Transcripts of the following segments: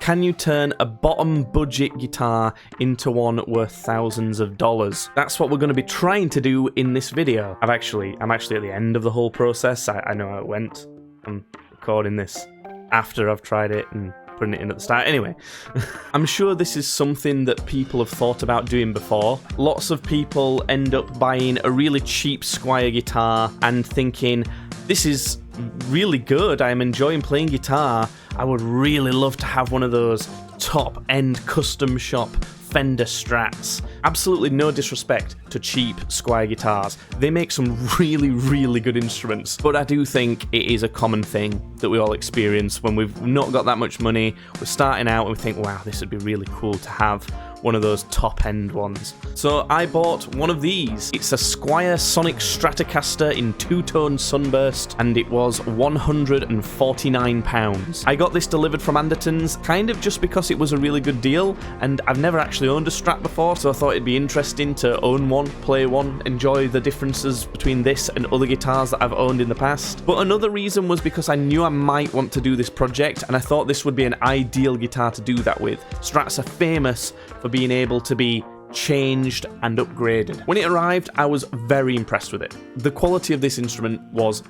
Can you turn a bottom budget guitar into one worth thousands of dollars? That's what we're going to be trying to do in this video. I'm actually at the end of the whole process. I know how it went. I'm recording this after I've tried it and putting it in at the start. Anyway, I'm sure this is something that people have thought about doing before. Lots of people end up buying a really cheap Squire guitar and thinking, this is really good, I'm enjoying playing guitar, I would really love to have one of those top-end custom shop Fender Strats. Absolutely no disrespect to cheap Squire guitars. They make some really, really good instruments, but I do think it is a common thing that we all experience when we've not got that much money, we're starting out and we think, wow, this would be really cool to have one of those top-end ones. So I bought one of these. It's a Squire Sonic Stratocaster in two-tone sunburst, and it was £149. I got this delivered from Anderton's, kind of just because it was a really good deal, and I've never actually owned a Strat before, so I thought it'd be interesting to own one, play one, enjoy the differences between this and other guitars that I've owned in the past. But another reason was because I knew I might want to do this project, and I thought this would be an ideal guitar to do that with. Strats are famous for being able to be changed and upgraded. When it arrived, I was very impressed with it. The quality of this instrument was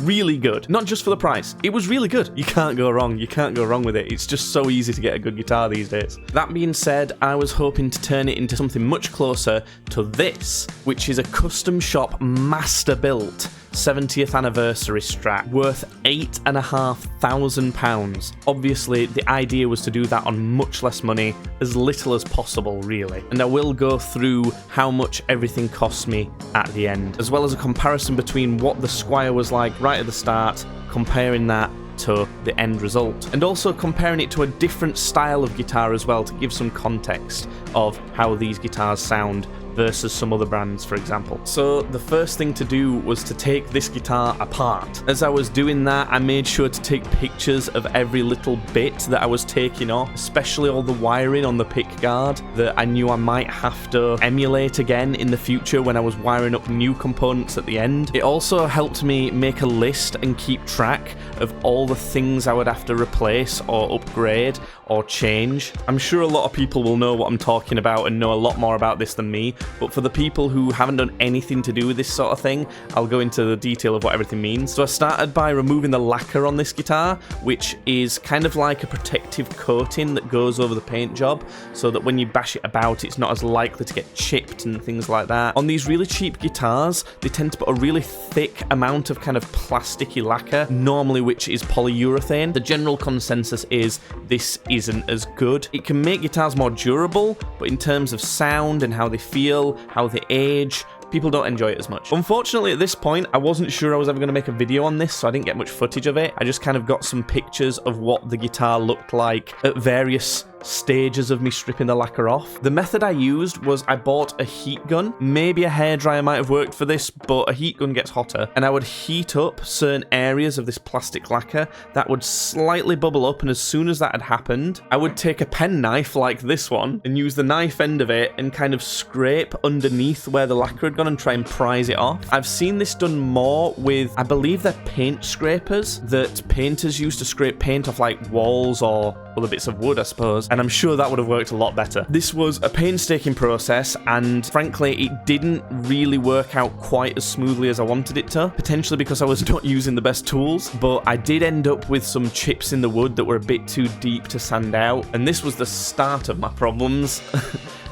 really good. Not just for the price. It was really good. You can't go wrong. You can't go wrong with it. It's just so easy to get a good guitar these days. That being said, I was hoping to turn it into something much closer to this, which is a custom shop master built 70th anniversary Strat worth £8,500. Obviously, the idea was to do that on much less money, as little as possible, really. And I will go through how much everything cost me at the end, as well as a comparison between what the Squire was like right at the start, comparing that to the end result, and also comparing it to a different style of guitar as well to give some context of how these guitars sound versus some other brands, for example. So the first thing to do was to take this guitar apart. As I was doing that, I made sure to take pictures of every little bit that I was taking off, especially all the wiring on the pick guard that I knew I might have to emulate again in the future when I was wiring up new components at the end. It also helped me make a list and keep track of all the things I would have to replace or upgrade or change. I'm sure a lot of people will know what I'm talking about and know a lot more about this than me, but for the people who haven't done anything to do with this sort of thing, I'll go into the detail of what everything means. So I started by removing the lacquer on this guitar, which is kind of like a protective coating that goes over the paint job, so that when you bash it about, it's not as likely to get chipped and things like that. On these really cheap guitars, they tend to put a really thick amount of kind of plasticky lacquer, normally which is polyurethane. The general consensus is this isn't as good. It can make guitars more durable, but in terms of sound and how they feel, how they age, people don't enjoy it as much. Unfortunately, at this point, I wasn't sure I was ever going to make a video on this, so I didn't get much footage of it. I just kind of got some pictures of what the guitar looked like at various stages of me stripping the lacquer off. The method I used was I bought a heat gun. Maybe a hairdryer might have worked for this, but a heat gun gets hotter, and I would heat up certain areas of this plastic lacquer that would slightly bubble up, and as soon as that had happened, I would take a pen knife like this one and use the knife end of it and kind of scrape underneath where the lacquer had gone and try and prise it off. I've seen this done more with, I believe they're paint scrapers that painters use to scrape paint off like walls or other bits of wood, I suppose, and I'm sure that would have worked a lot better. This was a painstaking process, and frankly, it didn't really work out quite as smoothly as I wanted it to, potentially because I was not using the best tools, but I did end up with some chips in the wood that were a bit too deep to sand out, and this was the start of my problems.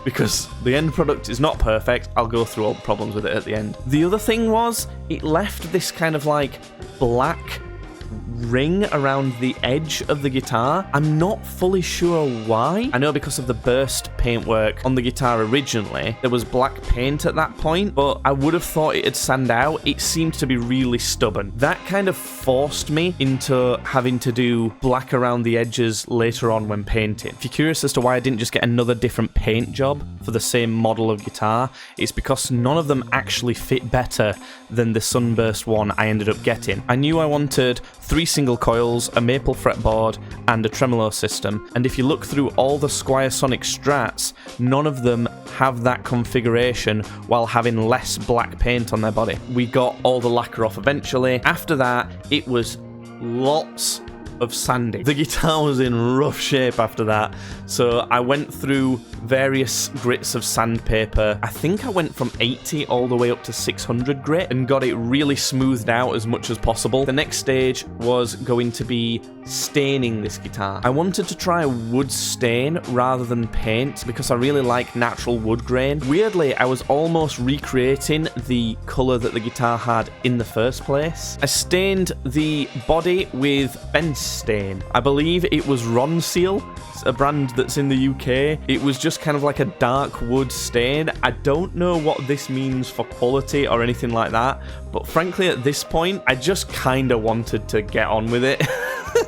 Because the end product is not perfect. I'll go through all the problems with it at the end. The other thing was, it left this kind of like black ring around the edge of the guitar. I'm not fully sure why. I know because of the burst paintwork on the guitar originally, there was black paint at that point, but I would have thought it'd sand out. It seemed to be really stubborn. That kind of forced me into having to do black around the edges later on when painting. If you're curious as to why I didn't just get another different paint job for the same model of guitar, it's because none of them actually fit better than the sunburst one I ended up getting. I knew I wanted 3 single coils, a maple fretboard, and a tremolo system, and if you look through all the Squire Sonic Strats, none of them have that configuration while having less black paint on their body. We got all the lacquer off eventually. After that, it was lots of sanding. The guitar was in rough shape after that, so I went through various grits of sandpaper. I think I went from 80 all the way up to 600 grit and got it really smoothed out as much as possible. The next stage was going to be staining this guitar. I wanted to try a wood stain rather than paint because I really like natural wood grain. Weirdly, I was almost recreating the colour that the guitar had in the first place. I stained the body with fence stain. I believe it was Ronseal, a brand that's in the UK. It was just kind of like a dark wood stain. I don't know what this means for quality or anything like that, but frankly at this point I just kind of wanted to get on with it.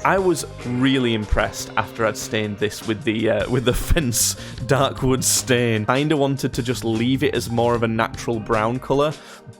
I was really impressed after I'd stained this with the fence dark wood stain. Kinda wanted to just leave it as more of a natural brown colour,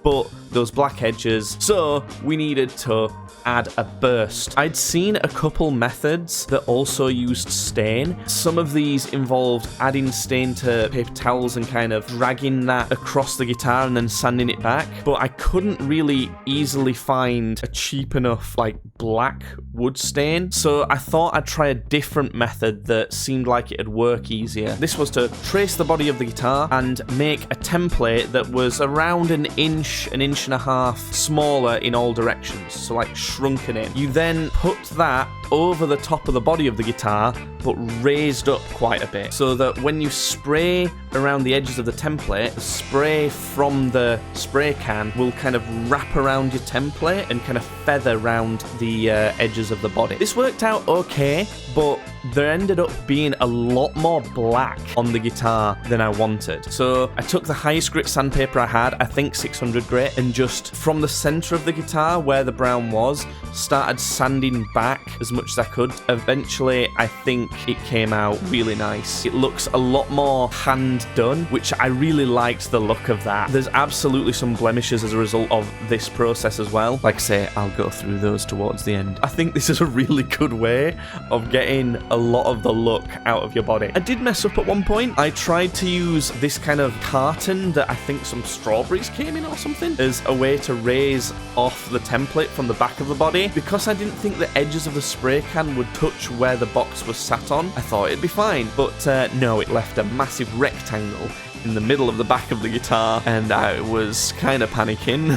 but those black edges, so we needed to add a burst. I'd seen a couple methods that also used stain. Some of these involved adding stain to paper towels and kind of dragging that across the guitar and then sanding it back, but I couldn't really easily find a cheap enough like black wood stain, so I thought I'd try a different method that seemed like it'd work easier. This was to trace the body of the guitar and make a template that was around an inch and a half smaller in all directions, so like shrunken in. You then put that over the top of the body of the guitar, but raised up quite a bit, so that when you spray around the edges of the template, the spray from the spray can will kind of wrap around your template and kind of feather around the edges of the body. This worked out okay, but there ended up being a lot more black on the guitar than I wanted. So I took the highest grit sandpaper I had, I think 600 grit, and just from the center of the guitar where the brown was, started sanding back as much as I could. Eventually, I think it came out really nice. It looks a lot more hand done, which I really liked the look of that. There's absolutely some blemishes as a result of this process as well. Like I say, I'll go through those towards the end. I think this is a really good way of getting a lot of the look out of your body. I did mess up at one point. I tried to use this kind of carton that I think some strawberries came in or something as a way to raise off the template from the back of the body. Because I didn't think the edges of the spray can would touch where the box was sat on, I thought it'd be fine, but no, it left a massive rectangle in the middle of the back of the guitar, and I was kind of panicking.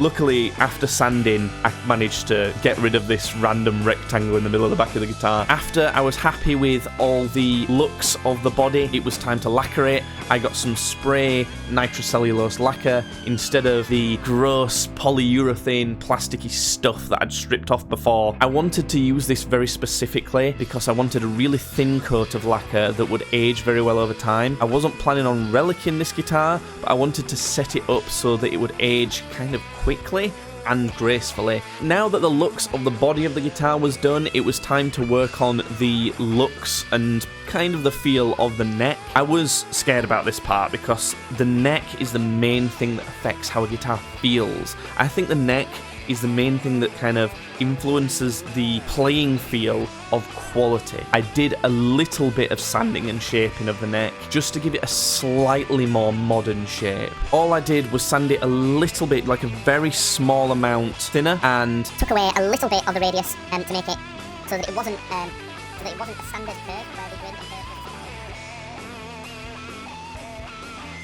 Luckily, after sanding, I managed to get rid of this random rectangle in the middle of the back of the guitar. After I was happy with all the looks of the body, it was time to lacquer it. I got some spray nitrocellulose lacquer instead of the gross polyurethane plasticky stuff that I'd stripped off before. I wanted to use this very specifically because I wanted a really thin coat of lacquer that would age very well over time. I wasn't planning on relicking this guitar, but I wanted to set it up so that it would age kind of quickly and gracefully. Now that the looks of the body of the guitar was done, it was time to work on the looks and kind of the feel of the neck. I was scared about this part because the neck is the main thing that affects how a guitar feels. I think the neck is the main thing that kind of influences the playing feel of quality. I did a little bit of sanding and shaping of the neck just to give it a slightly more modern shape. All I did was sand it a little bit, like a very small amount thinner, and took away a little bit of the radius to make it so that it wasn't a standard curve where the grid curve.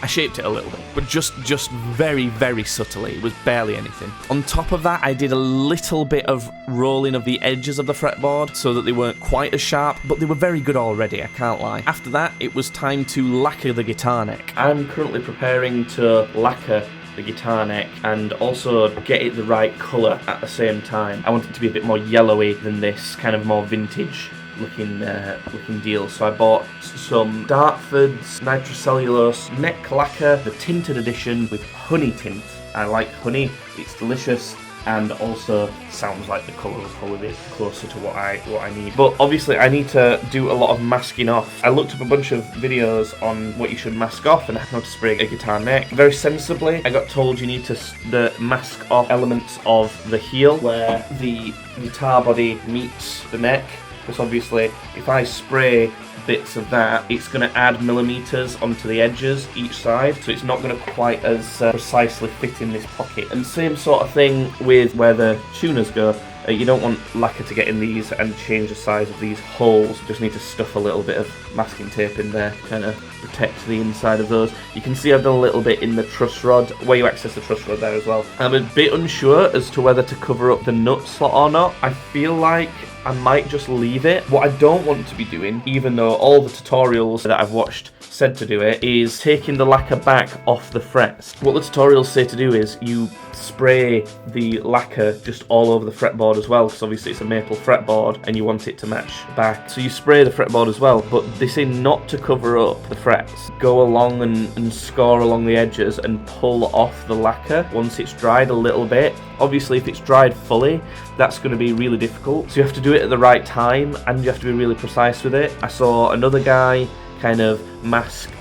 I shaped it a little bit, but just very, very subtly. It was barely anything. On top of that, I did a little bit of rolling of the edges of the fretboard so that they weren't quite as sharp, but they were very good already, I can't lie. After that, it was time to lacquer the guitar neck. I'm currently preparing to lacquer the guitar neck and also get it the right colour at the same time. I want it to be a bit more yellowy than this kind of more vintage looking deal. So I bought some Dartford's nitrocellulose neck lacquer, the tinted edition with honey tint. I like honey, it's delicious, and also sounds like the colour will probably be closer to what I need. But obviously I need to do a lot of masking off. I looked up a bunch of videos on what you should mask off and how to spray a guitar neck. Very sensibly, I got told you need to mask off elements of the heel where the guitar body meets the neck. Because obviously, if I spray bits of that, it's going to add millimeters onto the edges each side, so it's not going to quite as precisely fit in this pocket. And same sort of thing with where the tuners go. You don't want lacquer to get in these and change the size of these holes. You just need to stuff a little bit of masking tape in there, kind of protect the inside of those. You can see I've done a little bit in the truss rod, where you access the truss rod there as well. I'm a bit unsure as to whether to cover up the nut slot or not. I feel like I might just leave it. What I don't want to be doing, even though all the tutorials that I've watched said to do it, is taking the lacquer back off the frets. What the tutorials say to do is you spray the lacquer just all over the fretboard as well, because obviously it's a maple fretboard and you want it to match back. So you spray the fretboard as well, but they say not to cover up the frets. Go along and score along the edges and pull off the lacquer once it's dried a little bit. Obviously if it's dried fully, that's going to be really difficult. So you have to do it at the right time and you have to be really precise with it. I saw another guy kind of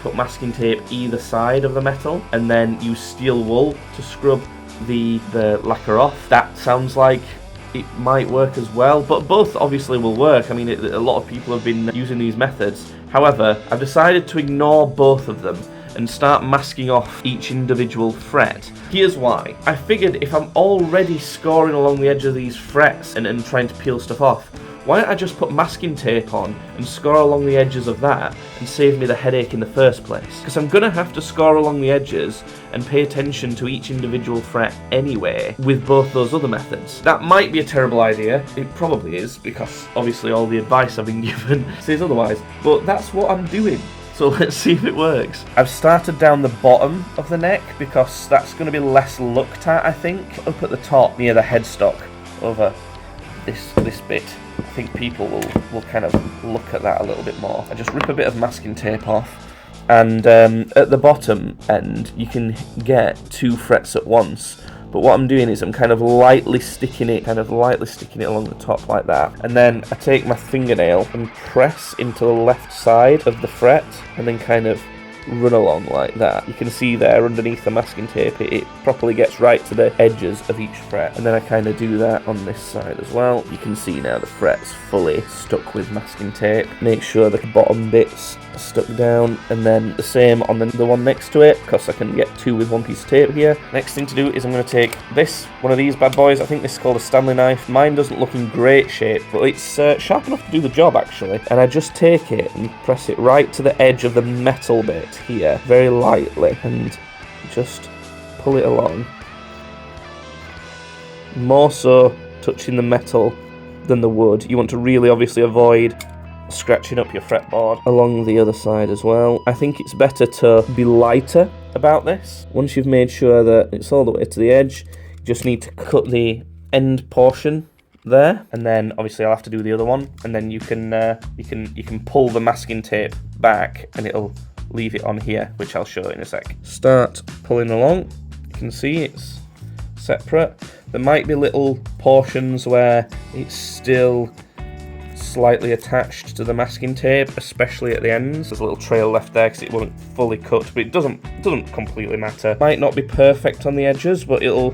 put masking tape either side of the metal and then use steel wool to scrub the lacquer off. That sounds like it might work as well, but both obviously will work. I mean, a lot of people have been using these methods. However, I've decided to ignore both of them and start masking off each individual fret. Here's why. I figured if I'm already scoring along the edge of these frets and trying to peel stuff off, why don't I just put masking tape on and score along the edges of that and save me the headache in the first place? Because I'm going to have to score along the edges and pay attention to each individual fret anyway with both those other methods. That might be a terrible idea. It probably is, because obviously all the advice I've been given says otherwise. But that's what I'm doing. So let's see if it works. I've started down the bottom of the neck because that's going to be less looked at, I think. Up at the top near the headstock over this bit, I think people will kind of look at that a little bit more. I just rip a bit of masking tape off, and at the bottom end you can get 2 frets at once. But what I'm doing is I'm kind of lightly sticking it along the top like that, and then I take my fingernail and press into the left side of the fret, and then kind of run along like that. You can see there underneath the masking tape it properly gets right to the edges of each fret, and then I kind of do that on this side as well. You can see now the fret's fully stuck with masking tape. Make sure the bottom bits are stuck down, and then the same on the one next to it, because I can get 2 with one piece of tape here. Next thing to do is I'm going to take one of these bad boys. I think this is called a Stanley knife. Mine doesn't look in great shape, but it's sharp enough to do the job actually, and I just take it and press it right to the edge of the metal bit here very lightly and just pull it along, more so touching the metal than the wood. You want to really obviously avoid scratching up your fretboard. Along the other side as well. I think it's better to be lighter about this. Once you've made sure that it's all the way to the edge, you just need to cut the end portion there, and then obviously I'll have to do the other one, and then you can pull the masking tape back and it'll leave it on here, which I'll show in a sec. Start pulling along. You can see it's separate. There might be little portions where it's still slightly attached to the masking tape, especially at the ends. There's a little trail left there because it wasn't fully cut, but it doesn't completely matter. Might not be perfect on the edges, but it'll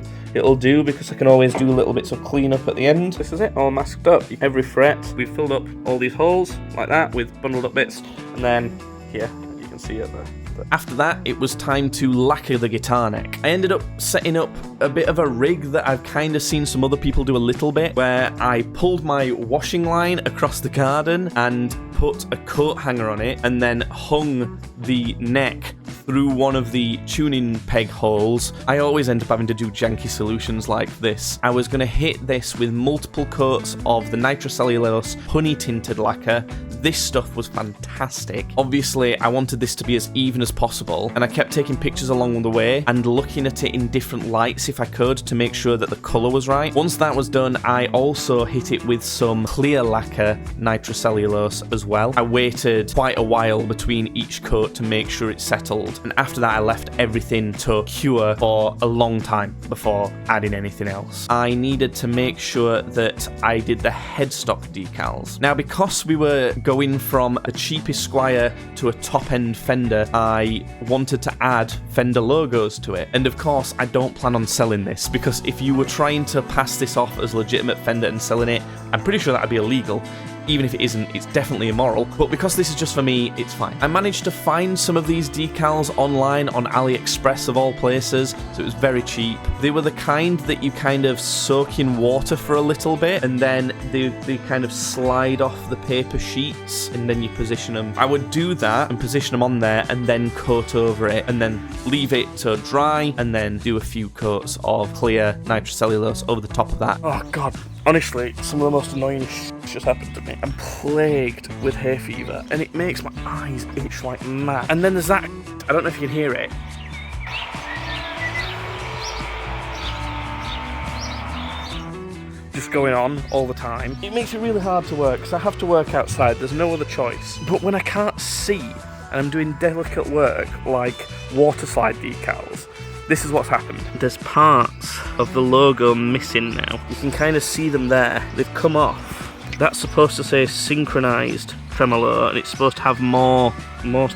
do, because I can always do little bits of cleanup at the end. This is it, all masked up. Every fret, we've filled up all these holes like that with bundled up bits, and then here you can see it there. After that, it was time to lacquer the guitar neck. I ended up setting up a bit of a rig that I've kind of seen some other people do a little bit, where I pulled my washing line across the garden and put a coat hanger on it, and then hung the neck through one of the tuning peg holes. I always end up having to do janky solutions like this. I was going to hit this with multiple coats of the nitrocellulose honey tinted lacquer. This stuff was fantastic. Obviously, I wanted this to be as even as possible, and I kept taking pictures along the way and looking at it in different lights if I could to make sure that the colour was right. Once that was done, I also hit it with some clear lacquer nitrocellulose as well. I waited quite a while between each coat to make sure it settled, and after that I left everything to cure for a long time before adding anything else. I needed to make sure that I did the headstock decals. Now, because we were going from a cheapest Squire to a top-end Fender, I wanted to add Fender logos to it. And of course, I don't plan on selling this, because if you were trying to pass this off as legitimate Fender and selling it, I'm pretty sure that would be illegal. even if it isn't, it's definitely immoral, but because this is just for me, it's fine. I managed to find some of these decals online on AliExpress of all places, so it was very cheap. They were the kind that you kind of soak in water for a little bit, and then they kind of slide off the paper sheets, and then you position them. I would do that and position them on there, and then coat over it, and then leave it to dry, and then do a few coats of clear nitrocellulose over the top of that. Oh god, honestly, some of the most annoying just happened to me. I'm plagued with hay fever, and it makes my eyes itch like mad. And then there's that, I don't know if you can hear it. Just going on all the time. It makes it really hard to work, because I have to work outside, there's no other choice. But when I can't see, and I'm doing delicate work like water slide decals, this is what's happened. There's parts of the logo missing now. You can kind of see them there. They've come off. That's supposed to say synchronized tremolo, and it's supposed to have more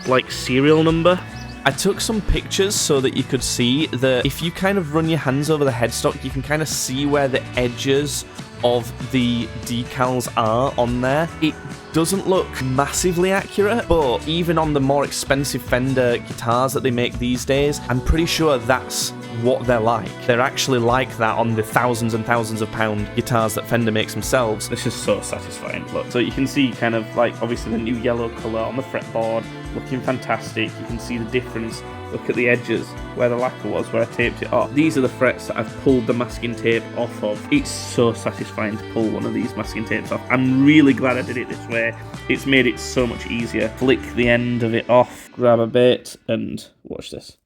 like serial number. I took some pictures so that you could see that if you kind of run your hands over the headstock, you can kind of see where the edges of the decals are on there. It doesn't look massively accurate, but even on the more expensive Fender guitars that they make these days, I'm pretty sure that's what they're like. They're actually like that on the thousands and thousands of pound guitars that Fender makes themselves. This is so satisfying. Look, so you can see kind of like obviously the new yellow colour on the fretboard, looking fantastic. You can see the difference. Look at the edges where the lacquer was, where I taped it off. These are the frets that I've pulled the masking tape off of. It's so satisfying to pull one of these masking tapes off. I'm really glad I did it this way. It's made it so much easier. Flick the end of it off, grab a bit, and watch this.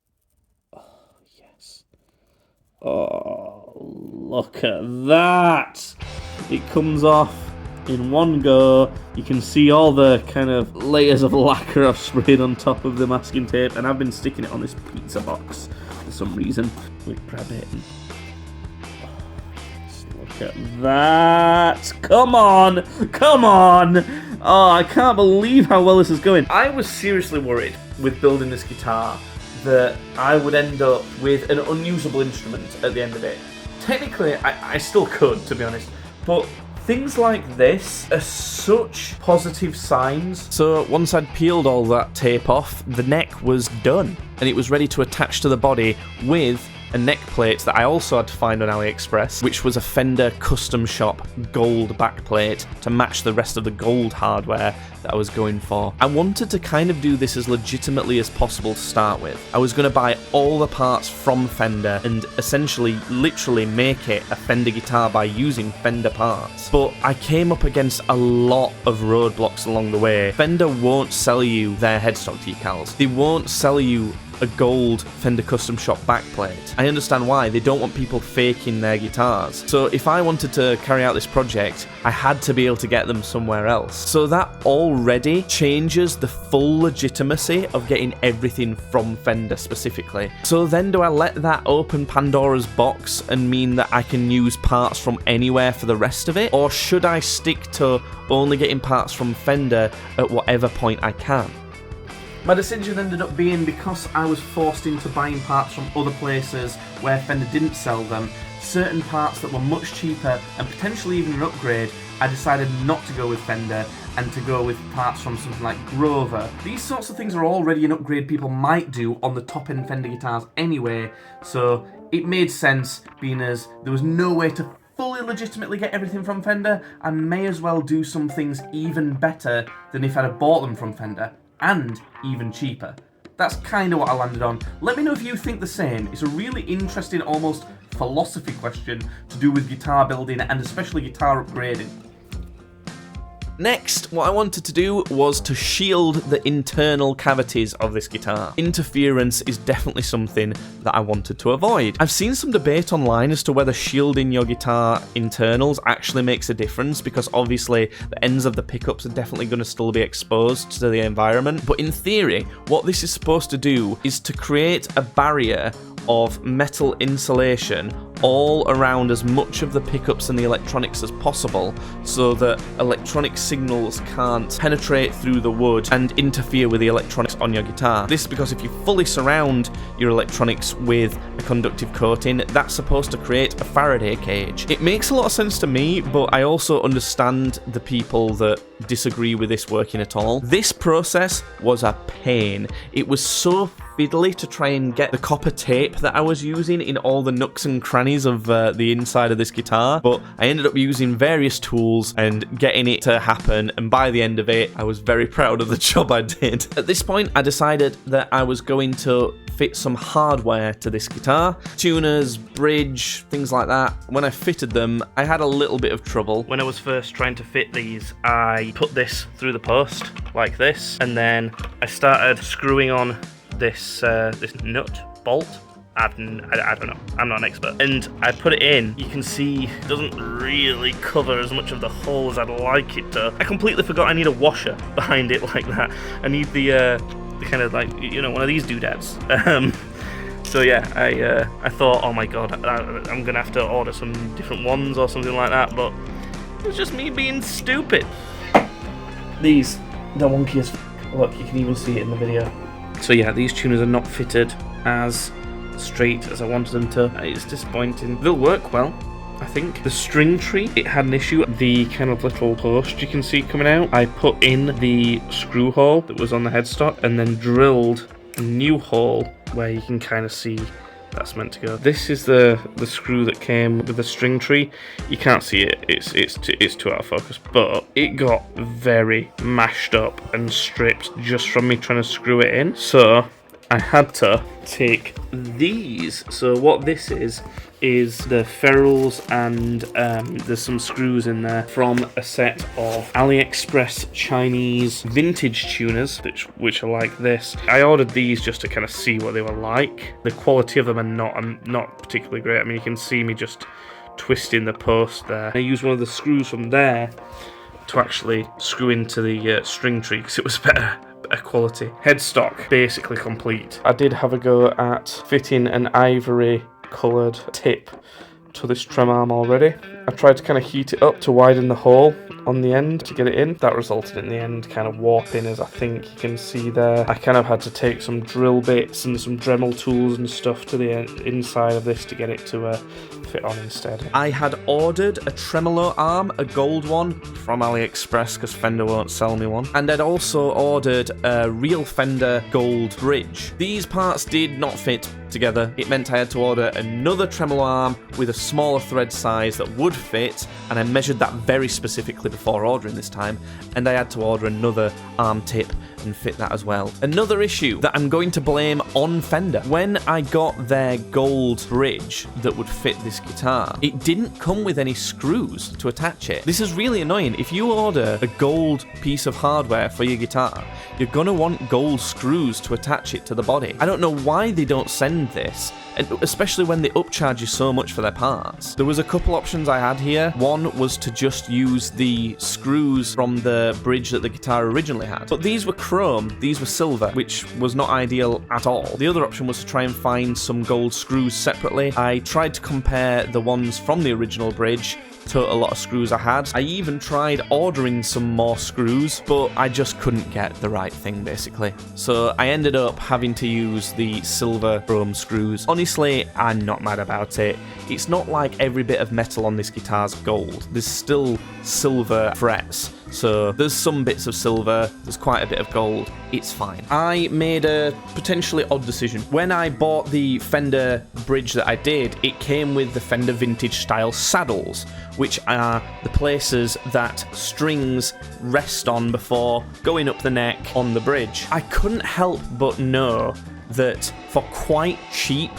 Oh, yes. Oh, look at that! It comes off in one go. You can see all the kind of layers of lacquer I've sprayed on top of the masking tape, and I've been sticking it on this pizza box for some reason. We grab it and look at that. Come on, come on. Oh, I can't believe how well this is going. I was seriously worried with building this guitar that I would end up with an unusable instrument at the end of it. Technically, I still could, to be honest, but things like this are such positive signs. So once I'd peeled all that tape off, the neck was done, and it was ready to attach to the body with a neck plate that I also had to find on AliExpress, which was a Fender custom shop gold backplate to match the rest of the gold hardware that I was going for. I wanted to kind of do this as legitimately as possible to start with. I was going to buy all the parts from Fender and essentially literally make it a Fender guitar by using Fender parts. But I came up against a lot of roadblocks along the way. Fender won't sell you their headstock decals. They won't sell you a gold Fender custom shop backplate. I understand why. They don't want people faking their guitars. So if I wanted to carry out this project, I had to be able to get them somewhere else. So that already changes the full legitimacy of getting everything from Fender specifically. So then do I let that open Pandora's box and mean that I can use parts from anywhere for the rest of it? Or should I stick to only getting parts from Fender at whatever point I can? My decision ended up being, because I was forced into buying parts from other places where Fender didn't sell them, certain parts that were much cheaper and potentially even an upgrade, I decided not to go with Fender and to go with parts from something like Grover. These sorts of things are already an upgrade people might do on the top-end Fender guitars anyway, so it made sense, being as there was no way to fully legitimately get everything from Fender. I may as well do some things even better than if I'd have bought them from Fender, and even cheaper. That's kind of what I landed on. Let me know if you think the same. It's a really interesting, almost philosophy question to do with guitar building and especially guitar upgrading. Next, what I wanted to do was to shield the internal cavities of this guitar. Interference is definitely something that I wanted to avoid. I've seen some debate online as to whether shielding your guitar internals actually makes a difference, because obviously the ends of the pickups are definitely going to still be exposed to the environment. But in theory, what this is supposed to do is to create a barrier of metal insulation all around as much of the pickups and the electronics as possible so that electronic signals can't penetrate through the wood and interfere with the electronics on your guitar. This is because if you fully surround your electronics with a conductive coating, that's supposed to create a Faraday cage. It makes a lot of sense to me, but I also understand the people that disagree with this working at all. This process was a pain. It was so fiddly to try and get the copper tape that I was using in all the nooks and crannies of the inside of this guitar, but I ended up using various tools and getting it to happen, and by the end of it, I was very proud of the job I did. At this point, I decided that I was going to fit some hardware to this guitar. Tuners, bridge, things like that. When I fitted them, I had a little bit of trouble. When I was first trying to fit these, I put this through the post, like this, and then I started screwing on this nut bolt. I don't know, I'm not an expert. And I put it in, you can see it doesn't really cover as much of the hole as I'd like it to. I completely forgot I need a washer behind it like that. I need the kind of like, you know, one of these doodads. So yeah, I thought, oh my god, I'm gonna have to order some different ones or something like that, but it was just me being stupid. They're wonky as look, you can even see it in the video. So yeah, these tuners are not fitted as straight as I wanted them to. It's disappointing. They'll work well, I think. The string tree, it had an issue. The kind of little post you can see coming out, I put in the screw hole that was on the headstock and then drilled a new hole where you can kind of see that's meant to go. This is the screw that came with the string tree. You can't see it, it's too out of focus, but it got very mashed up and stripped just from me trying to screw it in. So I had to take these. So what this is the ferrules, and there's some screws in there from a set of AliExpress Chinese vintage tuners, which are like this. I ordered these just to kind of see what they were like. The quality of them are not particularly great. I mean, you can see me just twisting the post there. I used one of the screws from there to actually screw into the string tree because it was better quality. Headstock basically complete. I did have a go at fitting an ivory coloured tip to this trem arm already. I tried to kind of heat it up to widen the hole on the end to get it in. That resulted in the end kind of warping, as I think you can see there. I kind of had to take some drill bits and some Dremel tools and stuff to the inside of this to get it to fit on instead. I had ordered a tremolo arm, a gold one, from AliExpress because Fender won't sell me one. And I'd also ordered a real Fender gold bridge. These parts did not fit together. It meant I had to order another tremolo arm with a smaller thread size that would fit, and I measured that very specifically before ordering this time, and I had to order another arm tip and fit that as well. Another issue that I'm going to blame on Fender. When I got their gold bridge that would fit this guitar, it didn't come with any screws to attach it. This is really annoying. If you order a gold piece of hardware for your guitar, you're gonna want gold screws to attach it to the body. I don't know why they don't send this, and especially when they upcharge you so much for their parts. There was a couple options I had here. One was to just use the screws from the bridge that the guitar originally had, but these were chrome, these were silver, which was not ideal at all. The other option was to try and find some gold screws separately. I tried to compare the ones from the original bridge to a lot of screws I had. I even tried ordering some more screws, but I just couldn't get the right thing, basically. So I ended up having to use the silver chrome screws. Honestly, I'm not mad about it. It's not like every bit of metal on this guitar's gold. There's still silver frets, so there's some bits of silver, there's quite a bit of gold. It's fine. I made a potentially odd decision. When I bought the Fender bridge that I did, it came with the Fender vintage style saddles, which are the places that strings rest on before going up the neck on the bridge. I couldn't help but know that for quite cheap,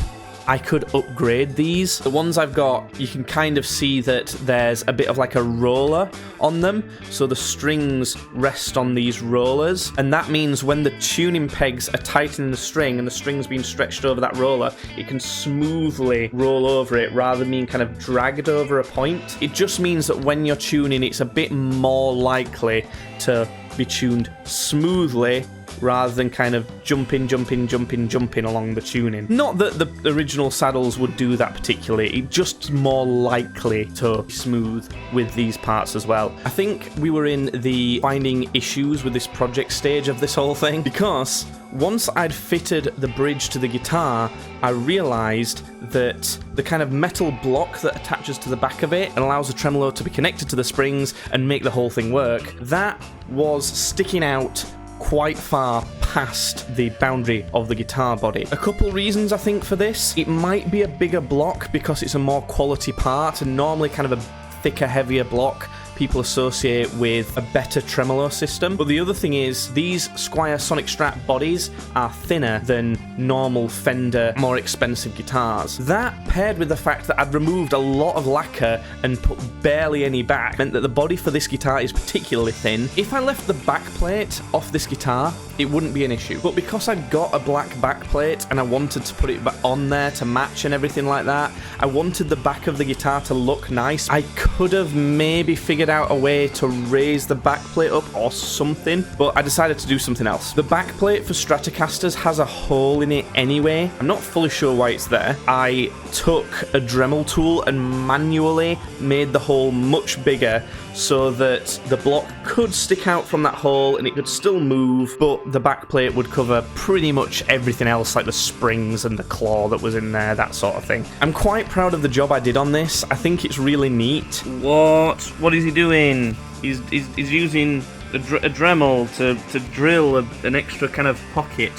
I could upgrade these. The ones I've got, you can kind of see that there's a bit of like a roller on them, so the strings rest on these rollers, and that means when the tuning pegs are tightening the string and the string's being stretched over that roller, it can smoothly roll over it rather than being kind of dragged over a point. It just means that when you're tuning, it's a bit more likely to be tuned smoothly rather than kind of jumping along the tuning. Not that the original saddles would do that particularly, it's just more likely to be smooth with these parts as well. I think we were in the finding issues with this project stage of this whole thing, because once I'd fitted the bridge to the guitar, I realised that the kind of metal block that attaches to the back of it and allows the tremolo to be connected to the springs and make the whole thing work, that was sticking out quite far past the boundary of the guitar body. A couple reasons I think for this. It might be a bigger block because it's a more quality part, and normally kind of a thicker, heavier block people associate with a better tremolo system. But the other thing is, these Squire Sonic Strat bodies are thinner than normal Fender, more expensive guitars. That, paired with the fact that I'd removed a lot of lacquer and put barely any back, meant that the body for this guitar is particularly thin. If I left the back plate off this guitar, it wouldn't be an issue. But because I'd got a black back plate and I wanted to put it back on there to match and everything like that, I wanted the back of the guitar to look nice. I could have maybe figured out a way to raise the back plate up or something, but I decided to do something else. The back plate for Stratocasters has a hole in it anyway. I'm not fully sure why it's there. I took a Dremel tool and manually made the hole much bigger so that the block could stick out from that hole and it could still move, but the back plate would cover pretty much everything else, like the springs and the claw that was in there, that sort of thing. I'm quite proud of the job I did on this. I think it's really neat. What is he doing? He's using a Dremel to drill an extra kind of pocket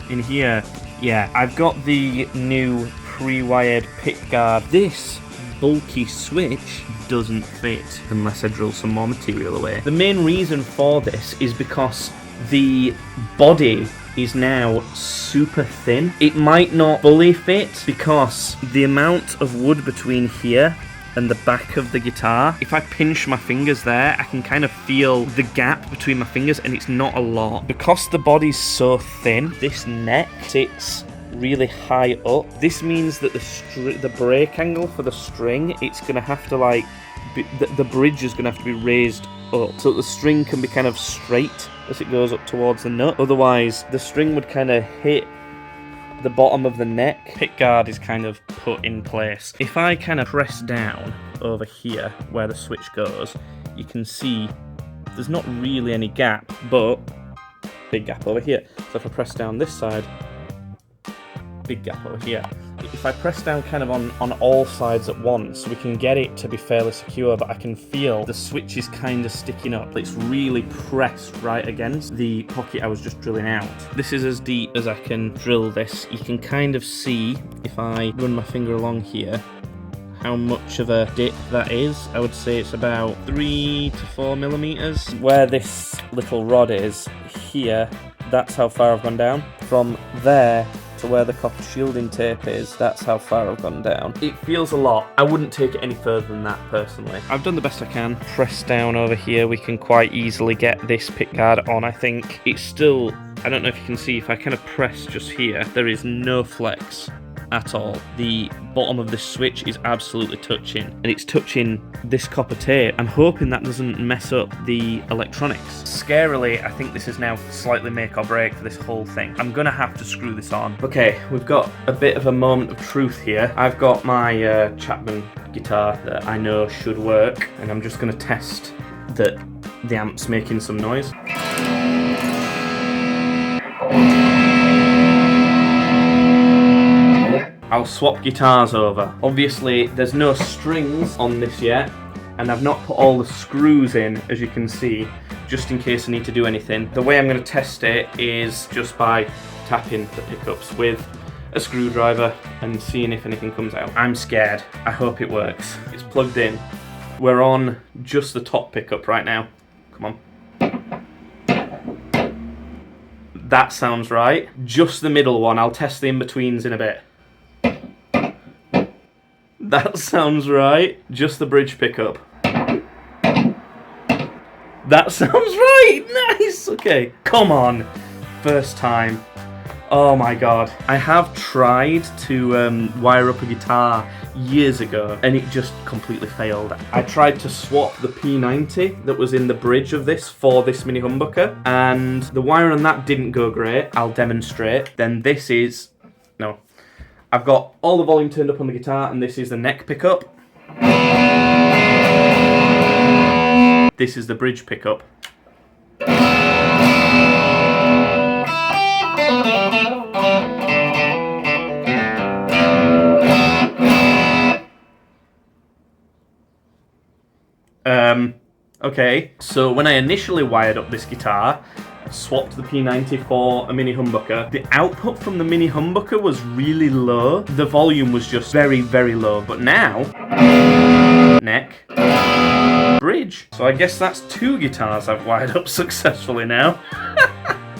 in here. Yeah, I've got the new pre-wired pickguard. This bulky switch doesn't fit unless I drill some more material away. The main reason for this is because the body is now super thin. It might not fully fit because the amount of wood between here and the back of the guitar, if I pinch my fingers there, I can kind of feel the gap between my fingers, and it's not a lot. Because the body's so thin, this neck sits really high up. This means that the break angle for the string, it's gonna have to like the bridge is gonna have to be raised up so that the string can be kind of straight as it goes up towards the nut. Otherwise, the string would kind of hit the bottom of the neck. Pickguard is kind of put in place. If I kind of press down over here where the switch goes, you can see there's not really any gap, but big gap over here. So if I press down this side, big gap over here. If I press down kind of on all sides at once, we can get it to be fairly secure, but I can feel the switch is kind of sticking up. It's really pressed right against the pocket I was just drilling out. This is as deep as I can drill this. You can kind of see, if I run my finger along here, how much of a dip that is. I would say it's about 3 to 4 millimeters. Where this little rod is here, that's how far I've gone down. From there to where the copper shielding tape is, that's how far I've gone down. It feels a lot. I wouldn't take it any further than that personally. I've done the best I can. Press down over here, we can quite easily get this pickguard on. I think it's still, I don't know if you can see, if I kind of press just here, there is no flex at all. The bottom of this switch is absolutely touching, and it's touching this copper tape. I'm hoping that doesn't mess up the electronics. Scarily, I think this is now slightly make or break for this whole thing. I'm gonna have to screw this on. Okay, we've got a bit of a moment of truth here. I've got my Chapman guitar that I know should work, and I'm just gonna test that the amp's making some noise. I'll swap guitars over. Obviously, there's no strings on this yet, and I've not put all the screws in, as you can see, just in case I need to do anything. The way I'm going to test it is just by tapping the pickups with a screwdriver and seeing if anything comes out. I'm scared. I hope it works. It's plugged in. We're on just the top pickup right now. Come on. That sounds right. Just the middle one. I'll test the in-betweens in a bit. That sounds right. Just the bridge pickup. That sounds right. Nice. Okay. Come on. First time. Oh my god. I have tried to wire up a guitar years ago and it just completely failed. I tried to swap the P90 that was in the bridge of this for this mini humbucker and the wire on that didn't go great. I'll demonstrate. Then this is... No. I've got all the volume turned up on the guitar and this is the neck pickup. This is the bridge pickup. Okay, so when I initially wired up this guitar, swapped the P90 for a mini humbucker, the output from the mini humbucker was really low. The volume was just very, very low. But now, neck, bridge. So I guess that's 2 guitars I've wired up successfully now.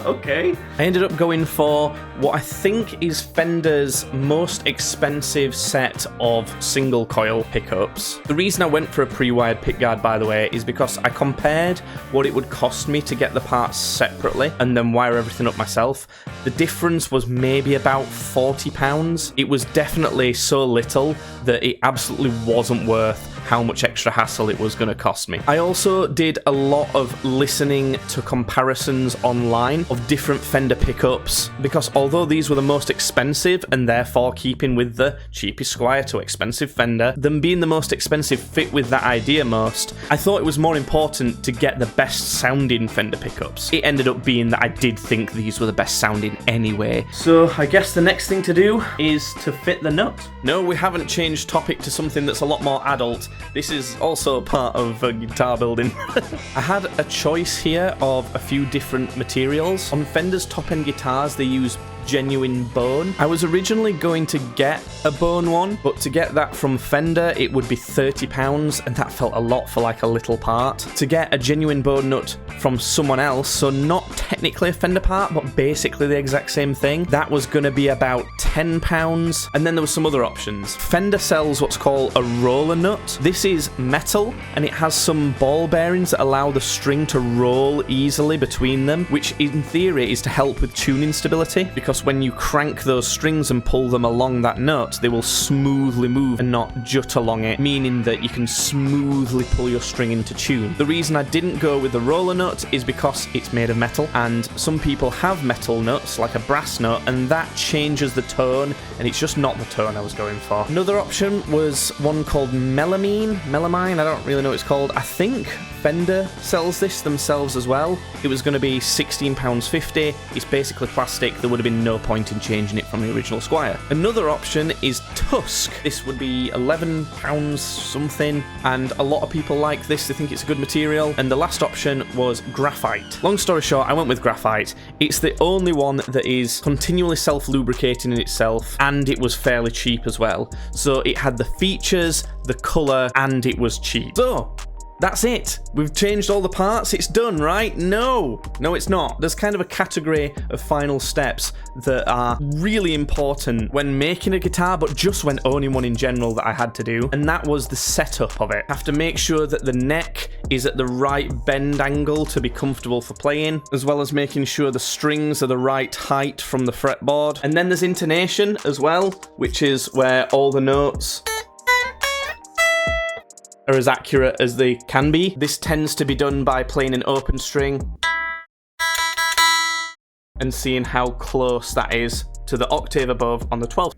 Okay. I ended up going for what I think is Fender's most expensive set of single coil pickups. The reason I went for a pre-wired pickguard, by the way, is because I compared what it would cost me to get the parts separately and then wire everything up myself. The difference was maybe about £40. It was definitely so little that it absolutely wasn't worth how much extra hassle it was going to cost me. I also did a lot of listening to comparisons online of different Fender pickups, because although these were the most expensive and therefore keeping with the cheapest Squire to expensive Fender, them being the most expensive fit with that idea most, I thought it was more important to get the best sounding Fender pickups. It ended up being that I did think these were the best sounding anyway. So I guess the next thing to do is to fit the nut. No, we haven't changed topic to something that's a lot more adult. This is also part of guitar building. I had a choice here of a few different materials. On Fender's top-end guitars, they use genuine bone. I was originally going to get a bone one, but to get that from Fender, it would be £30, and that felt a lot for like a little part. To get a genuine bone nut from someone else, so not technically a Fender part, but basically the exact same thing, that was going to be about £10, and then there were some other options. Fender sells what's called a roller nut. This is metal, and it has some ball bearings that allow the string to roll easily between them, which in theory is to help with tuning stability, because when you crank those strings and pull them along that nut, they will smoothly move and not jut along it, meaning that you can smoothly pull your string into tune. The reason I didn't go with the roller nut is because it's made of metal, and some people have metal nuts, like a brass nut, and that changes the tone, and it's just not the tone I was going for. Another option was one called melamine, I don't really know what it's called. I think Fender sells this themselves as well. It was going to be £16.50. It's basically plastic. There would have been no point in changing it from the original Squire. Another option is Tusk. This would be £11 something, and a lot of people like this. They think it's a good material. And the last option was graphite. Long story short, I went with graphite. It's the only one that is continually self-lubricating in itself, and it was fairly cheap as well. So it had the features, the colour, and it was cheap. So that's it. We've changed all the parts. It's done, right? No, it's not. There's kind of a category of final steps that are really important when making a guitar, but just when owning one in general, that I had to do. And that was the setup of it. I have to make sure that the neck is at the right bend angle to be comfortable for playing, as well as making sure the strings are the right height from the fretboard. And then there's intonation as well, which is where all the notes are as accurate as they can be. This tends to be done by playing an open string and seeing how close that is to the octave above on the 12th.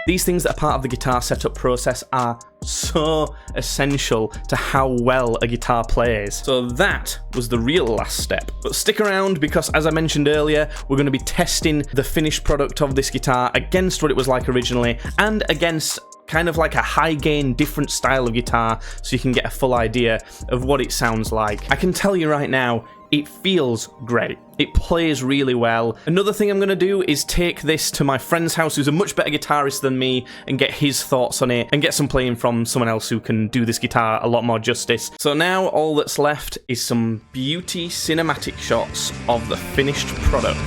These things that are part of the guitar setup process are so essential to how well a guitar plays. So that was the real last step. But stick around, because as I mentioned earlier, we're going to be testing the finished product of this guitar against what it was like originally, and against kind of like a high gain, different style of guitar, so you can get a full idea of what it sounds like. I can tell you right now, it feels great. It plays really well. Another thing I'm going to do is take this to my friend's house, who's a much better guitarist than me, and get his thoughts on it, and get some playing from someone else who can do this guitar a lot more justice. So now all that's left is some beauty cinematic shots of the finished product.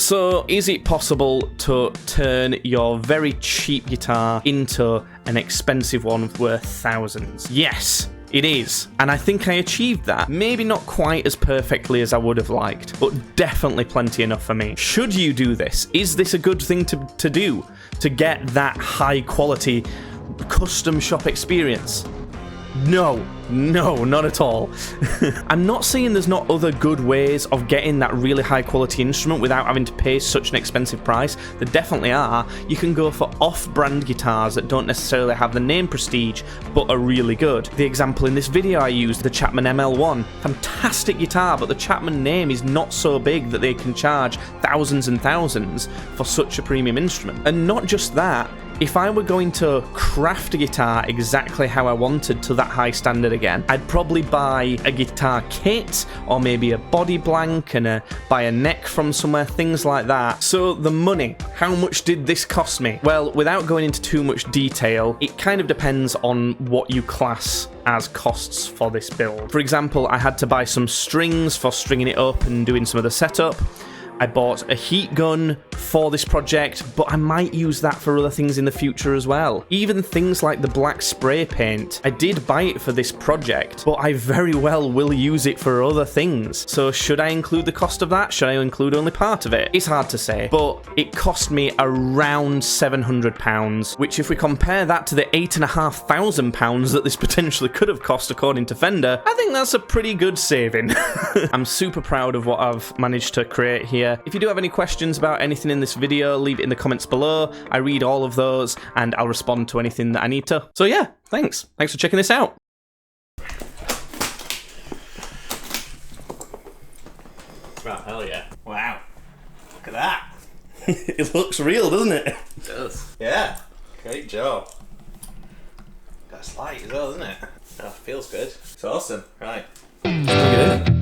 So, is it possible to turn your very cheap guitar into an expensive one worth thousands? Yes. It is, and I think I achieved that. Maybe not quite as perfectly as I would have liked, but definitely plenty enough for me. Should you do this? Is this a good thing to do? To get that high quality custom shop experience? No, not at all. I'm not saying there's not other good ways of getting that really high quality instrument without having to pay such an expensive price. There definitely are. You can go for off-brand guitars that don't necessarily have the name prestige, but are really good. The example in this video I used, the Chapman ML1. Fantastic guitar, but the Chapman name is not so big that they can charge thousands and thousands for such a premium instrument. And not just that, if I were going to craft a guitar exactly how I wanted to that high standard again, I'd probably buy a guitar kit or maybe a body blank and buy a neck from somewhere, things like that. So the money, how much did this cost me? Well, without going into too much detail, it kind of depends on what you class as costs for this build. For example, I had to buy some strings for stringing it up and doing some of the setup. I bought a heat gun for this project, but I might use that for other things in the future as well. Even things like the black spray paint, I did buy it for this project, but I very well will use it for other things. So should I include the cost of that? Should I include only part of it? It's hard to say, but it cost me around £700, which if we compare that to the £8,500 that this potentially could have cost according to Fender, I think that's a pretty good saving. I'm super proud of what I've managed to create here. If you do have any questions about anything in this video, leave it in the comments below. I read all of those and I'll respond to anything that I need to. So yeah, thanks for checking this out. Wow, hell yeah. Wow. Look at that. It looks real, doesn't it? It does. Yeah. Great job. Got a slide as well, doesn't it? Oh, feels good. It's awesome. Right. Let's plug it in.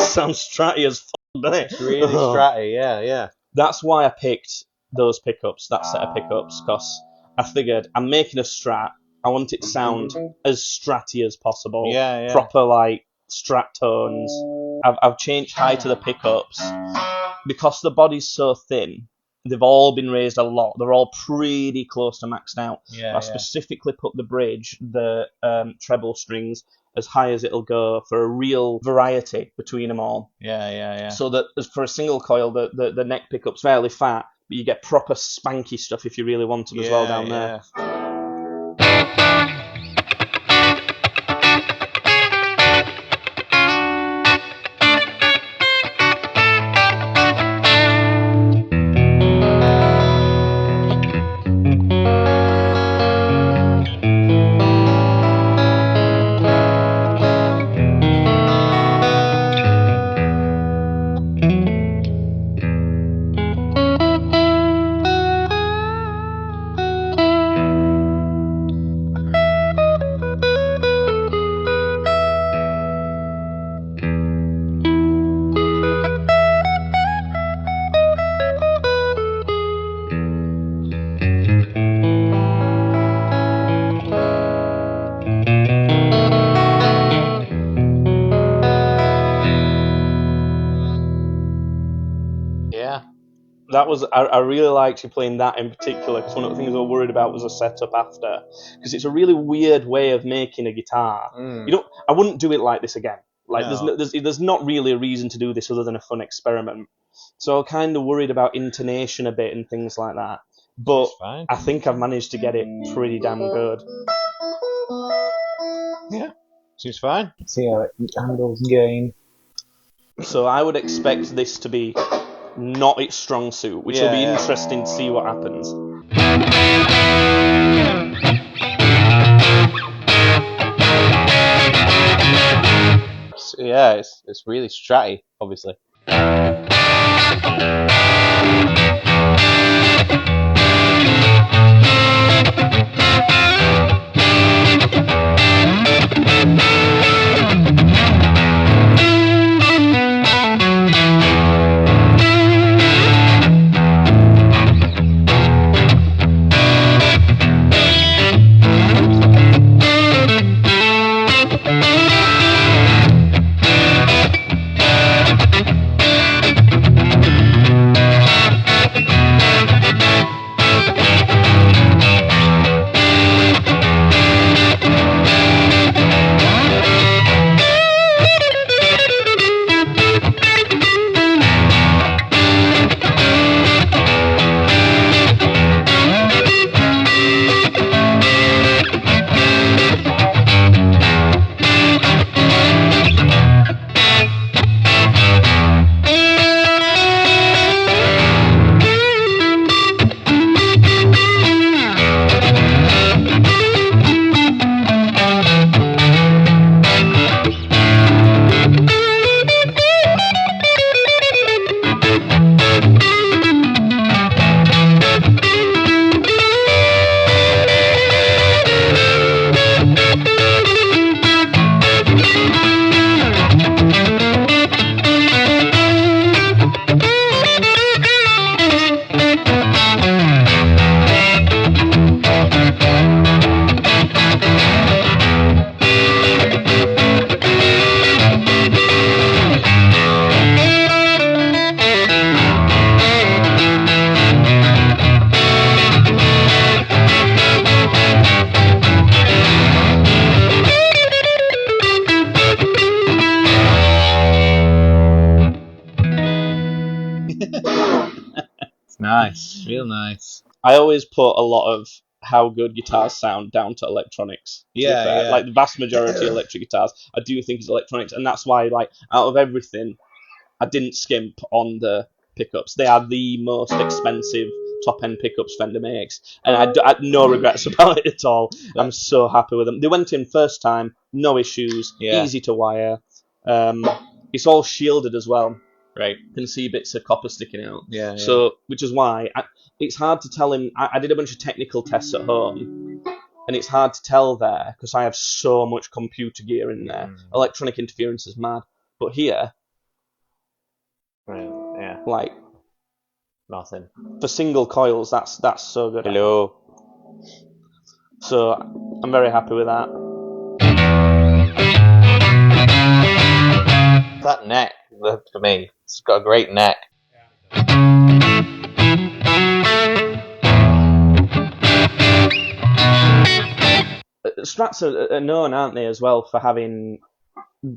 Sounds stratty as fuck, doesn't it? It's really stratty, yeah. That's why I picked those pickups, that set of pickups, because I figured I'm making a Strat. I want it to sound as stratty as possible. Yeah. Proper, like, Strat tones. I've changed height of the pickups. Because the body's so thin, they've all been raised a lot. They're all pretty close to maxed out. Yeah, I specifically put the bridge, the treble strings, as high as it'll go for a real variety between them all. Yeah. So that as for a single coil, the neck pickup's fairly fat, but you get proper spanky stuff if you really want them as well down there. That was I really liked you playing that in particular, because one of the things I was worried about was a setup after, because it's a really weird way of making a guitar. I wouldn't do it like this again. Like there's not really a reason to do this other than a fun experiment. So I'm kind of worried about intonation a bit and things like that. But I think I've managed to get it pretty damn good. Yeah, seems fine. See how it handles gain. So I would expect this to be not its strong suit, which will be interesting to see what happens. Yeah, it's really stratty, obviously. It's nice, real nice. I always put a lot of how good guitars sound down to electronics. To be fair. Yeah. Like the vast majority of electric guitars, I do think is electronics, and that's why, like, out of everything, I didn't skimp on the pickups. They are the most expensive top-end pickups Fender makes, and I had no regrets about it at all. I'm so happy with them. They went in first time, no issues, easy to wire. It's all shielded as well. Right. You can see bits of copper sticking out. Yeah. So, which is why it's hard to tell him. I did a bunch of technical tests at home, and it's hard to tell there because I have so much computer gear in there. Electronic interference is mad. But here, yeah, like nothing. For single coils, that's so good. Hello. So I'm very happy with that. That neck, for me, it's got a great neck. Strats are known, aren't they, as well, for having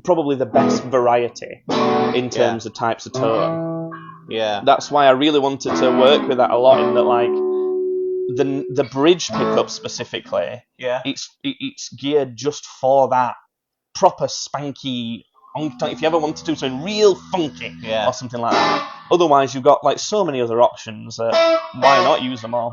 probably the best variety in terms of types of tone. Yeah. That's why I really wanted to work with that a lot, in that, like, the bridge pickup specifically, it's geared just for that proper spanky. If you ever want to do something real funky or something like that. Otherwise, you've got like so many other options. Why not use them all?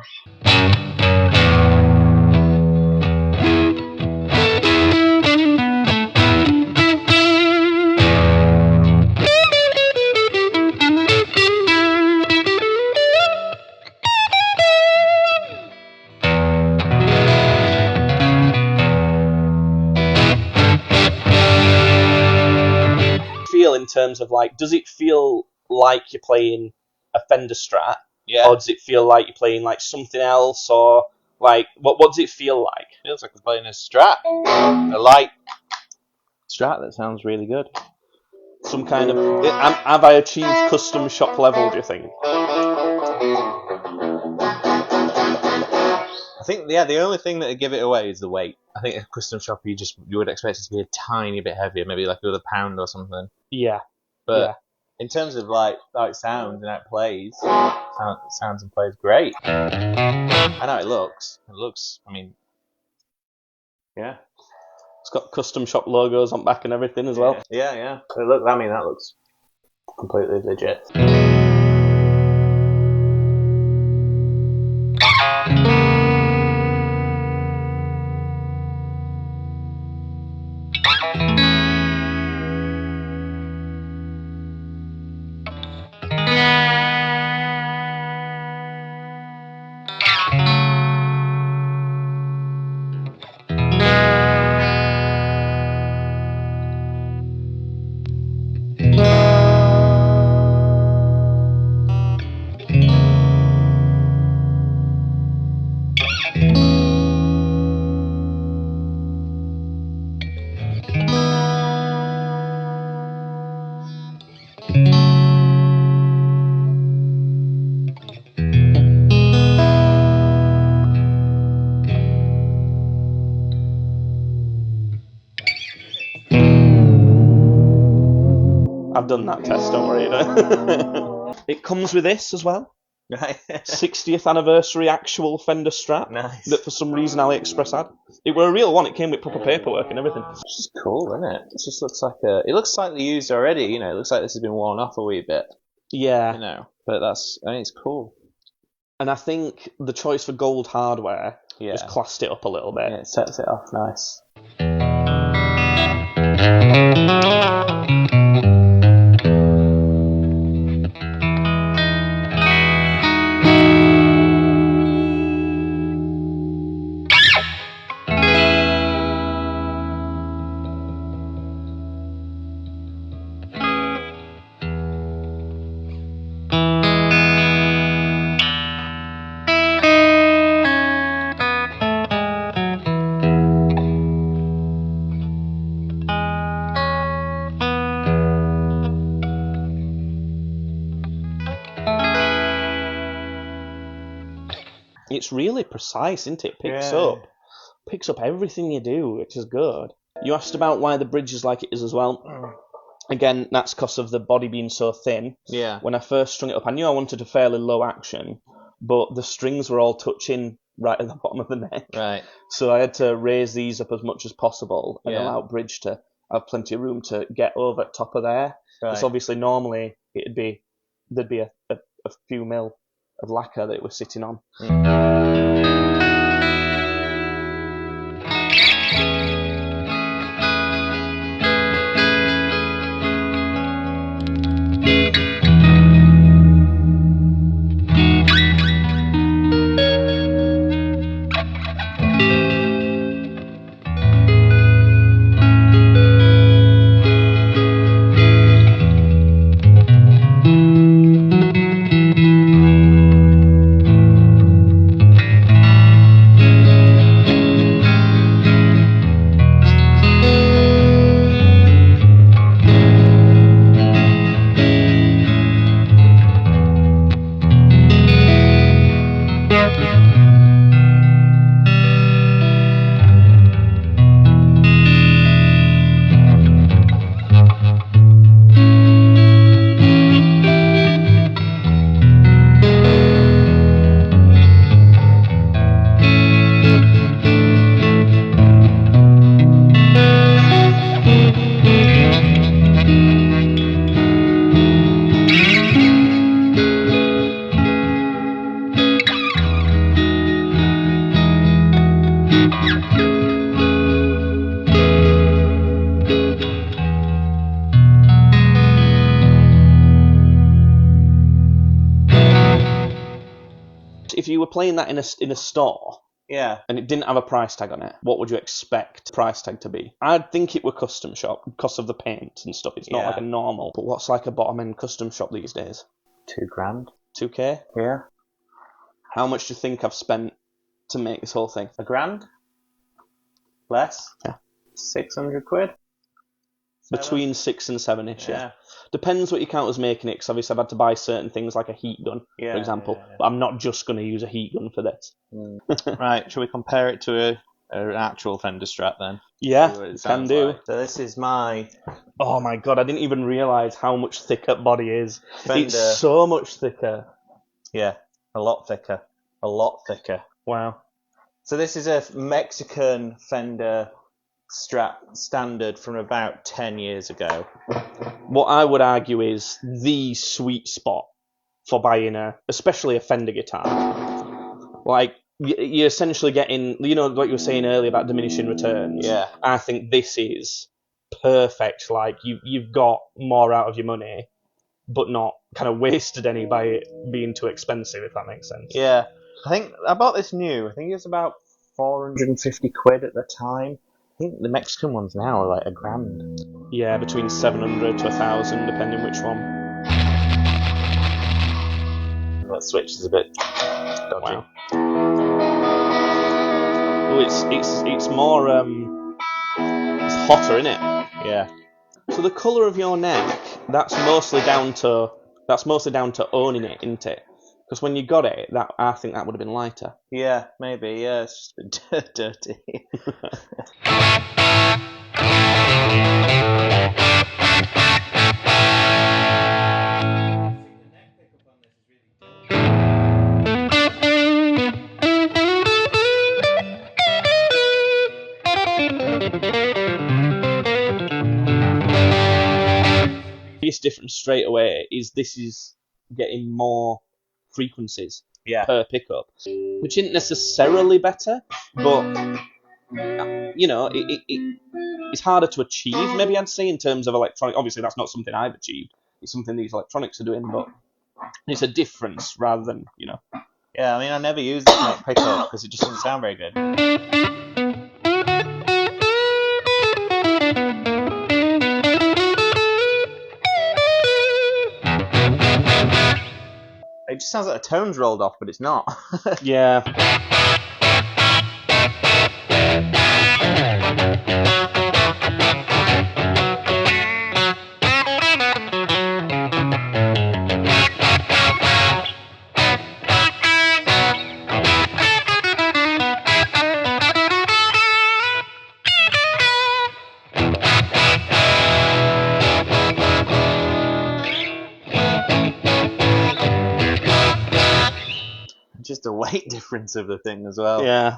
In terms of, like, does it feel like you're playing a Fender Strat, or does it feel like you're playing like something else, or like what does it feel like? Feels like I'm playing a Strat, a light Strat that sounds really good. Some kind of have I achieved custom shop level? Do you think? I think the only thing that would give it away is the weight. I think a custom shop you would expect it to be a tiny bit heavier, maybe like another pound or something. Yeah. But in terms of like how it sounds and how it plays, sounds and plays great. I know it looks. I mean, yeah. It's got custom shop logos on back and everything as well. Yeah. That looks completely legit. I've done that test, don't worry. It comes with this as well. Right. 60th anniversary actual Fender Strat. Nice. That for some reason AliExpress had. It were a real one. It came with proper paperwork and everything. Which is cool, isn't it? It just looks like it looks slightly used already, you know, it looks like this has been worn off a wee bit, Yeah. you know. But I mean, it's cool. And I think the choice for gold hardware Yeah. has classed it up a little bit. Yeah, it sets it off nice. It's really precise, isn't it? Yeah. Picks up everything you do, which is good. You asked about why the bridge is like it is as well. Again, that's because of the body being so thin. Yeah. When I first strung it up, I knew I wanted a fairly low action, but the strings were all touching right at the bottom of the neck. Right. So I had to raise these up as much as possible and Yeah. allow bridge to have plenty of room to get over top of there. Right. Because obviously normally there'd be a few mil of lacquer that it was sitting on. If you were playing that in a store Yeah. and it didn't have a price tag on it, what would you expect the price tag to be? I'd think it were custom shop because of the paint and stuff. It's not Yeah. like a normal. But what's like a bottom end custom shop these days? $2,000. 2K? Yeah. How much do you think I've spent to make this whole thing? $1,000? Less? Yeah. 600 quid? Between 6 and 7-ish, yeah. Yeah. Depends what you count as making it, because obviously I've had to buy certain things like a heat gun, Yeah, for example. yeah, yeah. But I'm not just going to use a heat gun for this. Right, shall we compare it to an actual Fender Strat then? Yeah, See what it can sounds do. like. So this is my Oh my god, I didn't even realise how much thicker body is. Fender. It's so much thicker. Yeah, a lot thicker. A lot thicker. Wow. So this is a Mexican Fender Strat standard from about 10 years ago. What I would argue is the sweet spot for buying especially a Fender guitar. Like, you're essentially getting, you know, what you were saying earlier about diminishing returns. Yeah. I think this is perfect. Like, you've got more out of your money, but not kind of wasted any by it being too expensive, if that makes sense. Yeah. I think I bought this new. I think it was about 450 quid at the time. I think the Mexican ones now are like $1,000. Yeah, between 700 to 1,000, depending which one. That switch is a bit dodgy. Wow. Oh, it's more it's hotter, isn't it? Yeah. So the colour of your neck, that's mostly down to owning it, isn't it? Because when you got it, I think that would have been lighter. Yeah, maybe. Yeah, it's just a bit dirty. difference straight away is this is getting more frequencies per pickup, which isn't necessarily better, but it's harder to achieve. Maybe I'd say in terms of electronic. Obviously, that's not something I've achieved. It's something these electronics are doing, but it's a difference rather than. Yeah, I mean, I never use this neck pickup because it just doesn't sound very good. It just sounds like the tone's rolled off, but it's not. Yeah. Just the weight difference of the thing as well. Yeah.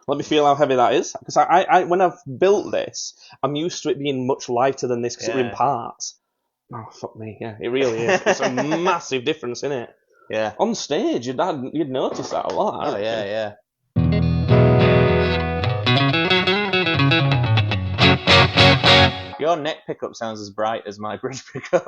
Let me feel how heavy that is. Because I when I've built this, I'm used to it being much lighter than this because it's in parts. Oh, fuck me. Yeah, it really is. It's a massive difference, isn't it? Yeah. On stage, you'd notice that a lot. Oh, yeah. Your neck pickup sounds as bright as my bridge pickup.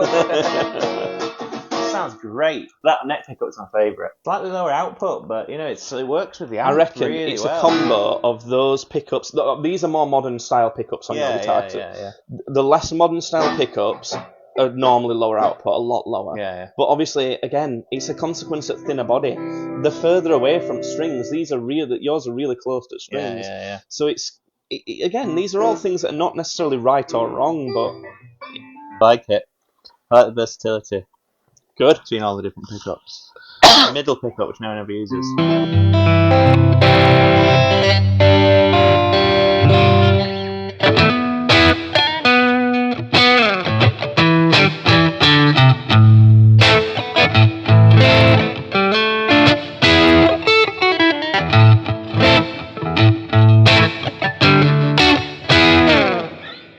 Sounds great. That neck pickup's my favourite. Slightly lower output, but it works with the amp. I reckon really it's well. a combo of those pickups. These are more modern style pickups on your guitar. Yeah. The less modern style pickups are normally lower output, a lot lower. Yeah. But obviously, again, it's a consequence of thinner body. The further away from strings, yours are really close to strings. Yeah. So again, these are all things that are not necessarily right or wrong, but I like it. I like the versatility. Good. Between all the different pickups. The middle pickup, which no one ever uses.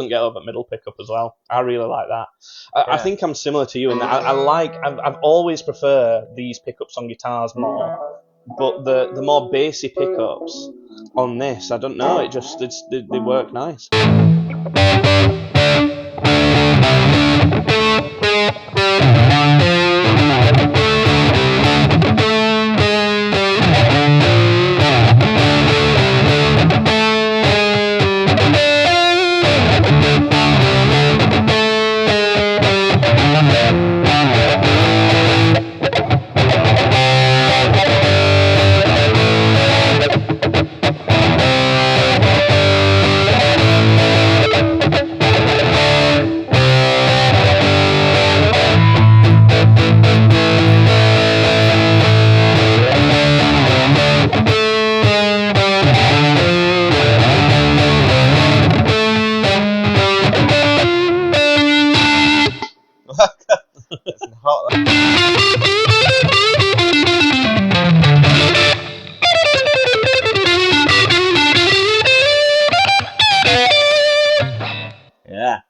Get over middle pickup as well. I really like that. I think I'm similar to you in that I've always preferred these pickups on guitars more, but the more bassy pickups on this, I don't know, they work nice. Yeah.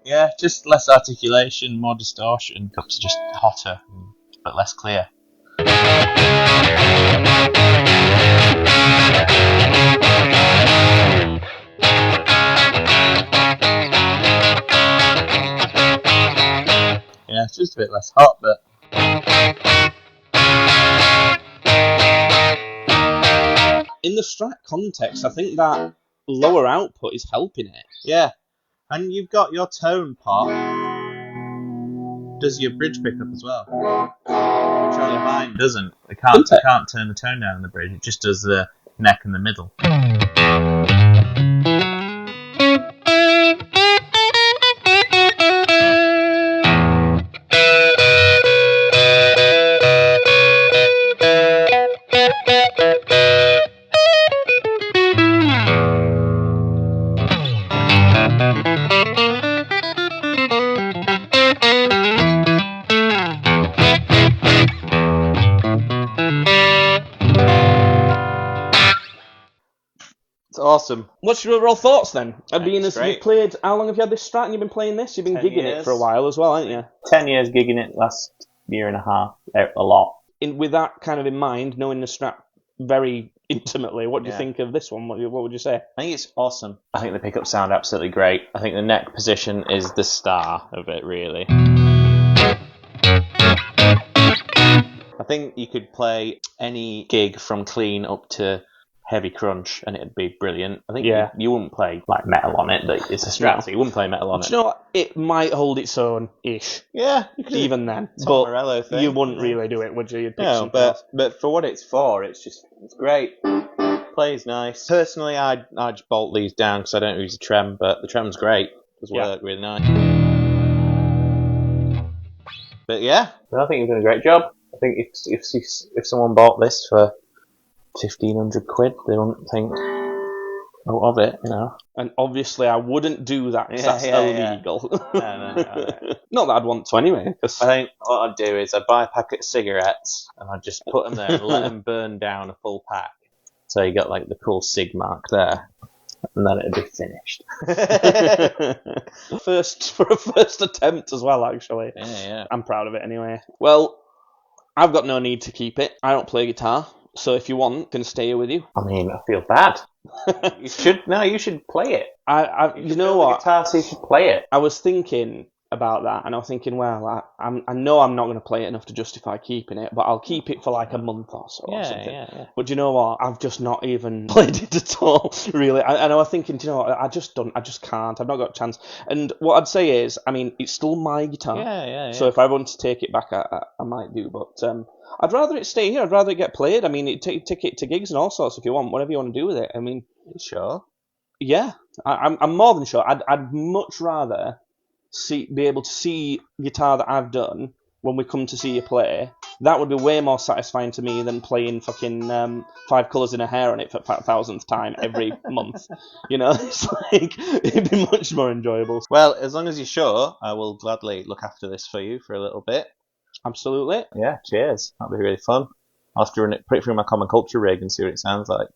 Yeah, just less articulation, more distortion. Cups are just hotter, but less clear. Yeah, it's just a bit less hot, but Strat context, I think that lower output is helping it. Yeah. And you've got your tone pot. Does your bridge pickup as well. Which only mine doesn't. I can't turn the tone down in the bridge. It just does the neck and the middle. It's awesome. What's your overall thoughts then? Being as great. you've played, how long have you had this Strat and you've been playing this? You've been 10 gigging it years. for a while as well, haven't you? 10 years gigging it, last year and a half. A lot. With that kind of in mind, knowing the Strat very intimately, what do you think of this one? What would you say? I think it's awesome. I think the pickups sound absolutely great. I think the neck position is the star of it, really. I think you could play any gig from clean up to heavy crunch and it'd be brilliant. I think you wouldn't play like metal on it, but it's a Strat, so you wouldn't play metal on it. Do you know what? It might hold its own-ish. Yeah, you could even then. Tom But Morello thing. you wouldn't really do it, would you? You'd pick No, something else. but for what it's for, it's great. Plays nice. Personally, I'd just bolt these down because I don't use a trem, but the trem's great. Does work really nice. But yeah, I think you've done a great job. I think if someone bought this for 1,500 quid, they wouldn't think of it, you know. And obviously, I wouldn't do that because that's illegal. No. Not that I'd want to anyway. Cause I think what I'd do is I'd buy a packet of cigarettes and I'd just put them there and let them burn down a full pack. So you got like the cool sig mark there, and then it'd be finished. For a first attempt as well, actually. Yeah. I'm proud of it anyway. Well, I've got no need to keep it. I don't play guitar, so if you want, I can stay here with you. I mean, I feel bad. You should play it. You know what? Guitar, so you should play it. I was thinking about that, and I was thinking, well, I know I'm not going to play it enough to justify keeping it, but I'll keep it for like a month or so or something. Yeah. But you know what? I've just not even played it at all, really. I was thinking, do you know what? I just can't. I've not got a chance. And what I'd say is, I mean, it's still my guitar. Yeah. So if I want to take it back, I might do, but I'd rather it stay here. I'd rather it get played. I mean, take it to gigs and all sorts if you want, whatever you want to do with it. I mean, sure. Yeah, I'm more than sure. I'd much rather be able to see guitar that I've done when we come to see you play. That would be way more satisfying to me than playing fucking 5 colours in a hair on it for 1,000th time every month. You know, it's like it'd be much more enjoyable. Well, as long as you're sure, I will gladly look after this for you for a little bit. Absolutely. Yeah, cheers. That'll be really fun. I'll have to put it through my Common Culture rig and see what it sounds like.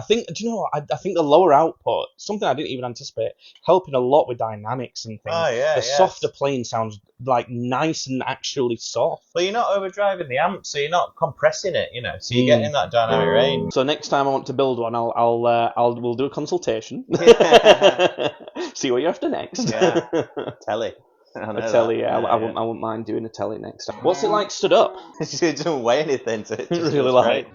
think, do you know what? I think the lower output, something I didn't even anticipate, helping a lot with dynamics and things. Oh, yeah, the softer playing sounds like nice and actually soft. Well, you're not overdriving the amp, so you're not compressing it, so you're getting that dynamic range. So next time I want to build one, we'll do a consultation. See what you're after next. Yeah, telly. A telly, yeah. I wouldn't mind doing a telly next time. What's it like stood up? It doesn't weigh anything, so it's Really light.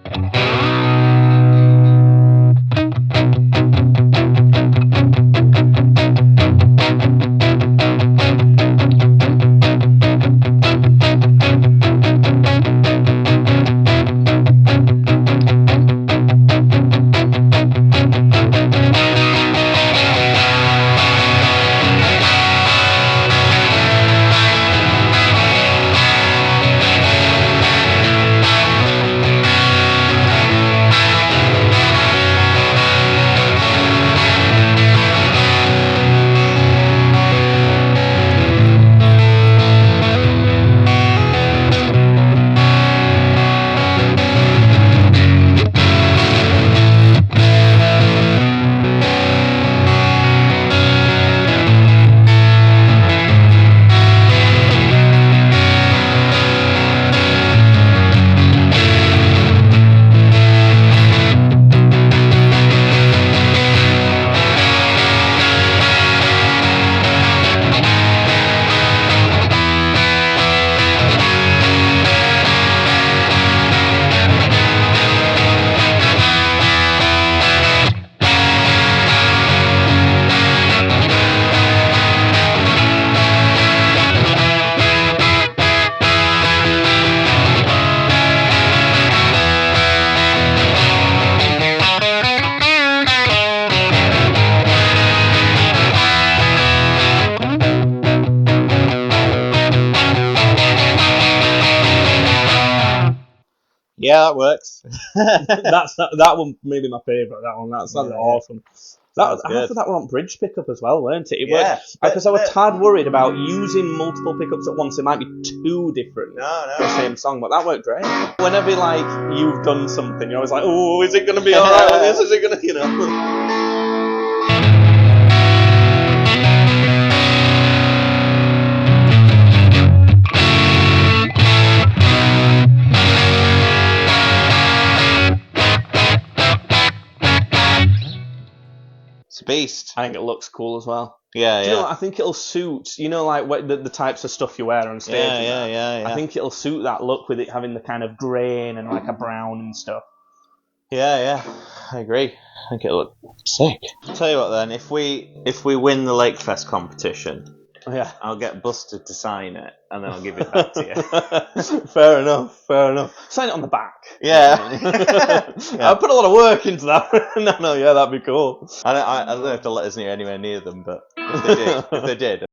Yeah, that works. that one maybe my favourite. That one, that's awesome. I thought that were on bridge pickup as well, weren't it? It worked because I was tad worried about using multiple pickups at once. It might be too different for the same song, but that worked great. Whenever you've done something, you're always like, oh, is it going to be alright with this? Is it going to, It's a beast. I think it looks cool as well. Yeah, Do you know what? I think it'll suit, like the types of stuff you wear on stage. Yeah. I think it'll suit that look with it having the kind of grain and like a brown and stuff. Yeah, I agree. I think it'll look sick. I'll tell you what then, if we win the Lakefest competition, I'll get Busted to sign it and then I'll give it back to you. Fair enough. Sign it on the back. Yeah. I put a lot of work into that. No, that'd be cool. I don't have to let us near anywhere near them, but if they did.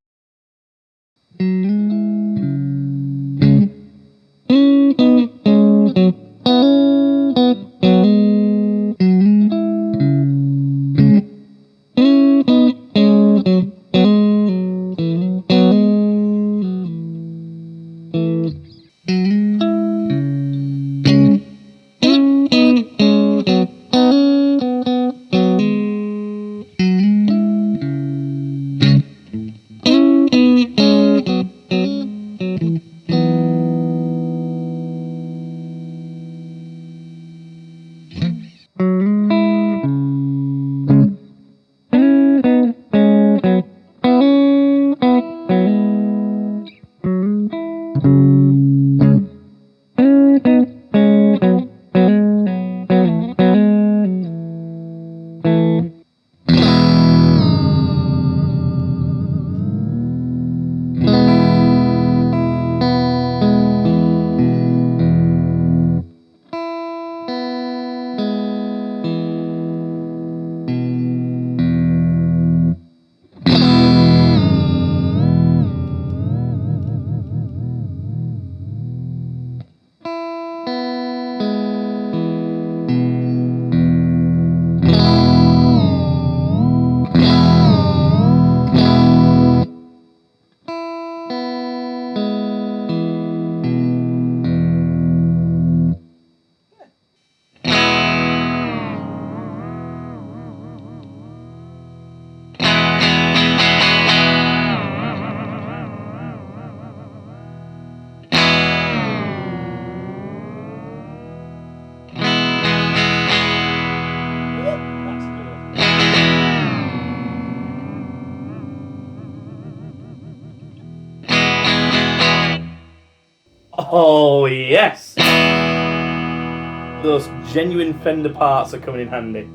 Oh, yes! Those genuine Fender parts are coming in handy.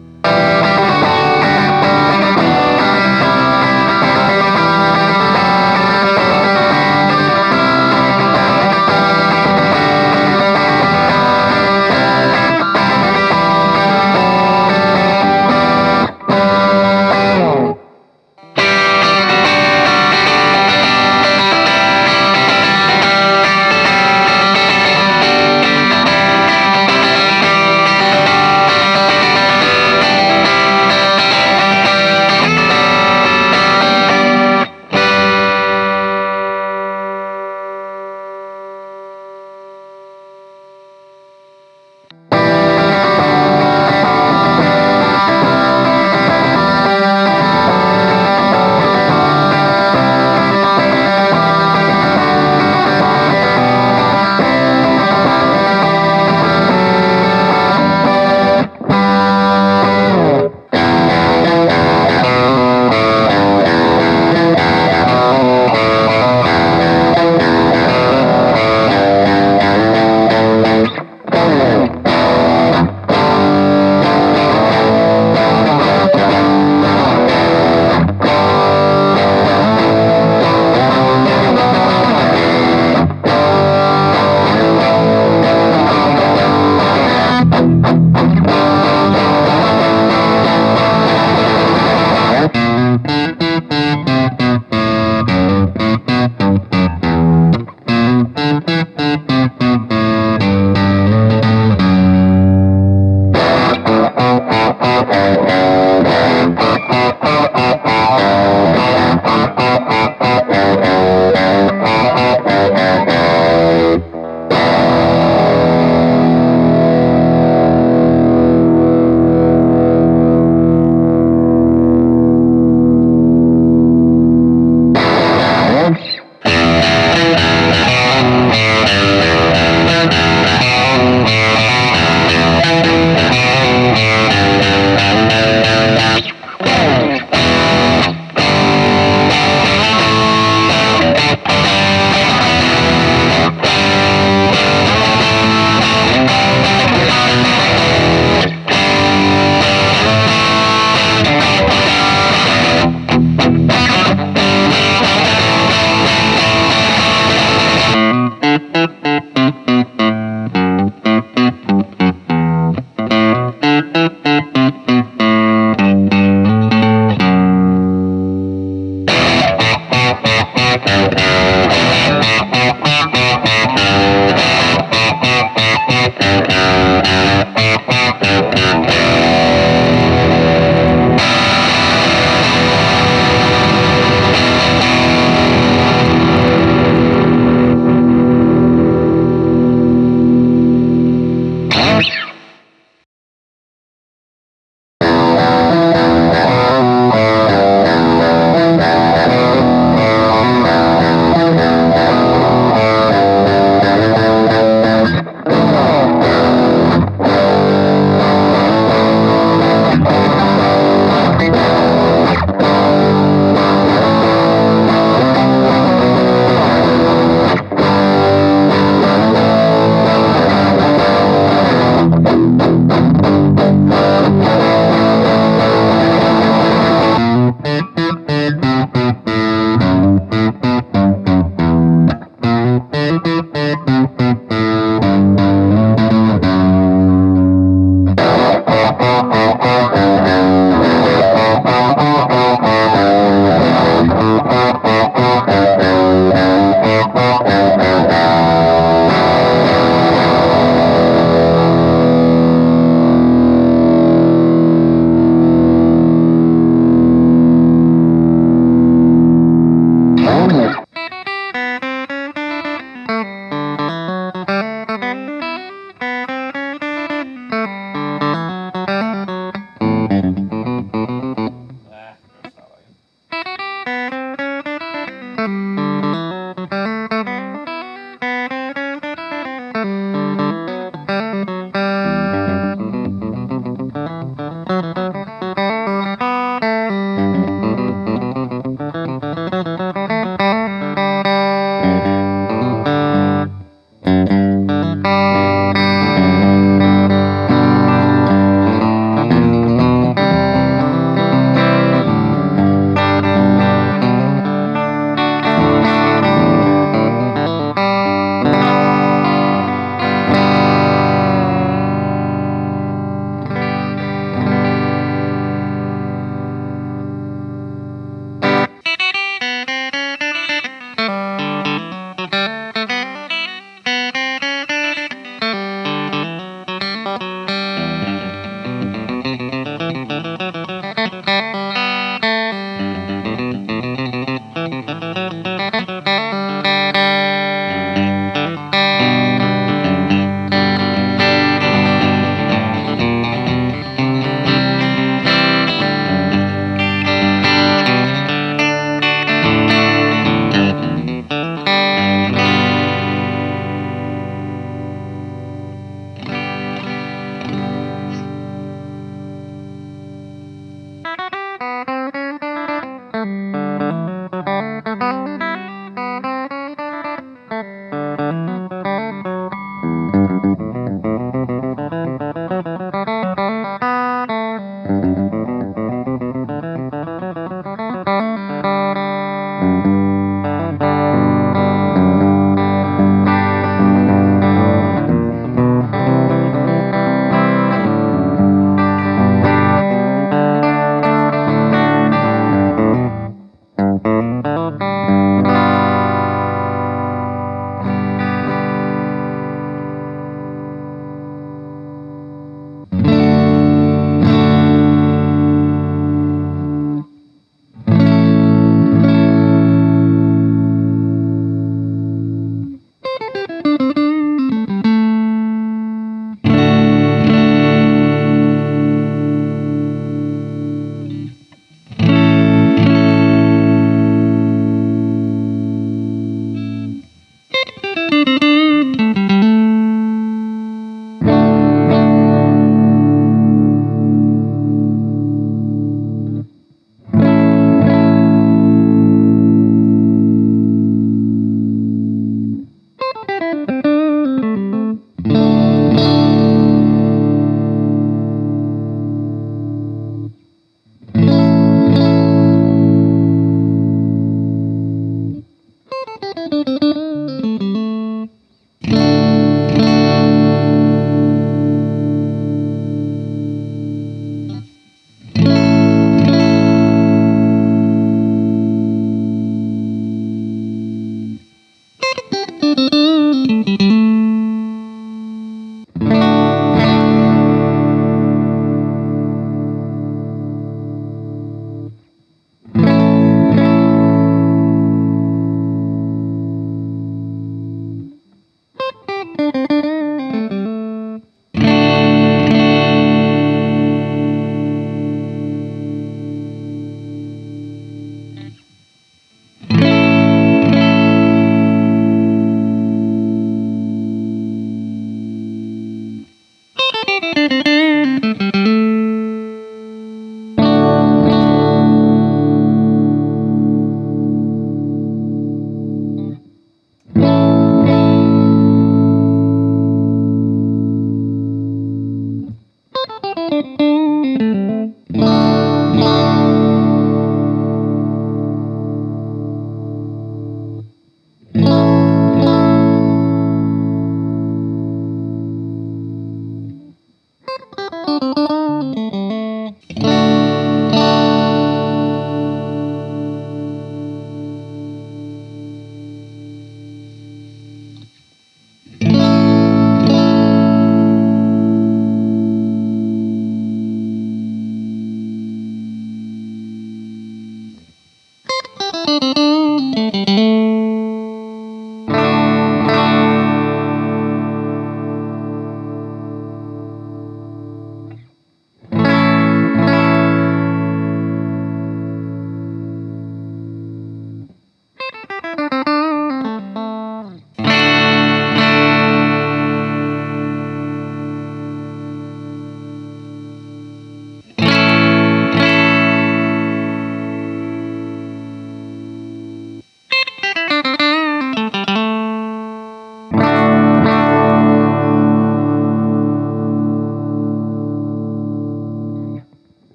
you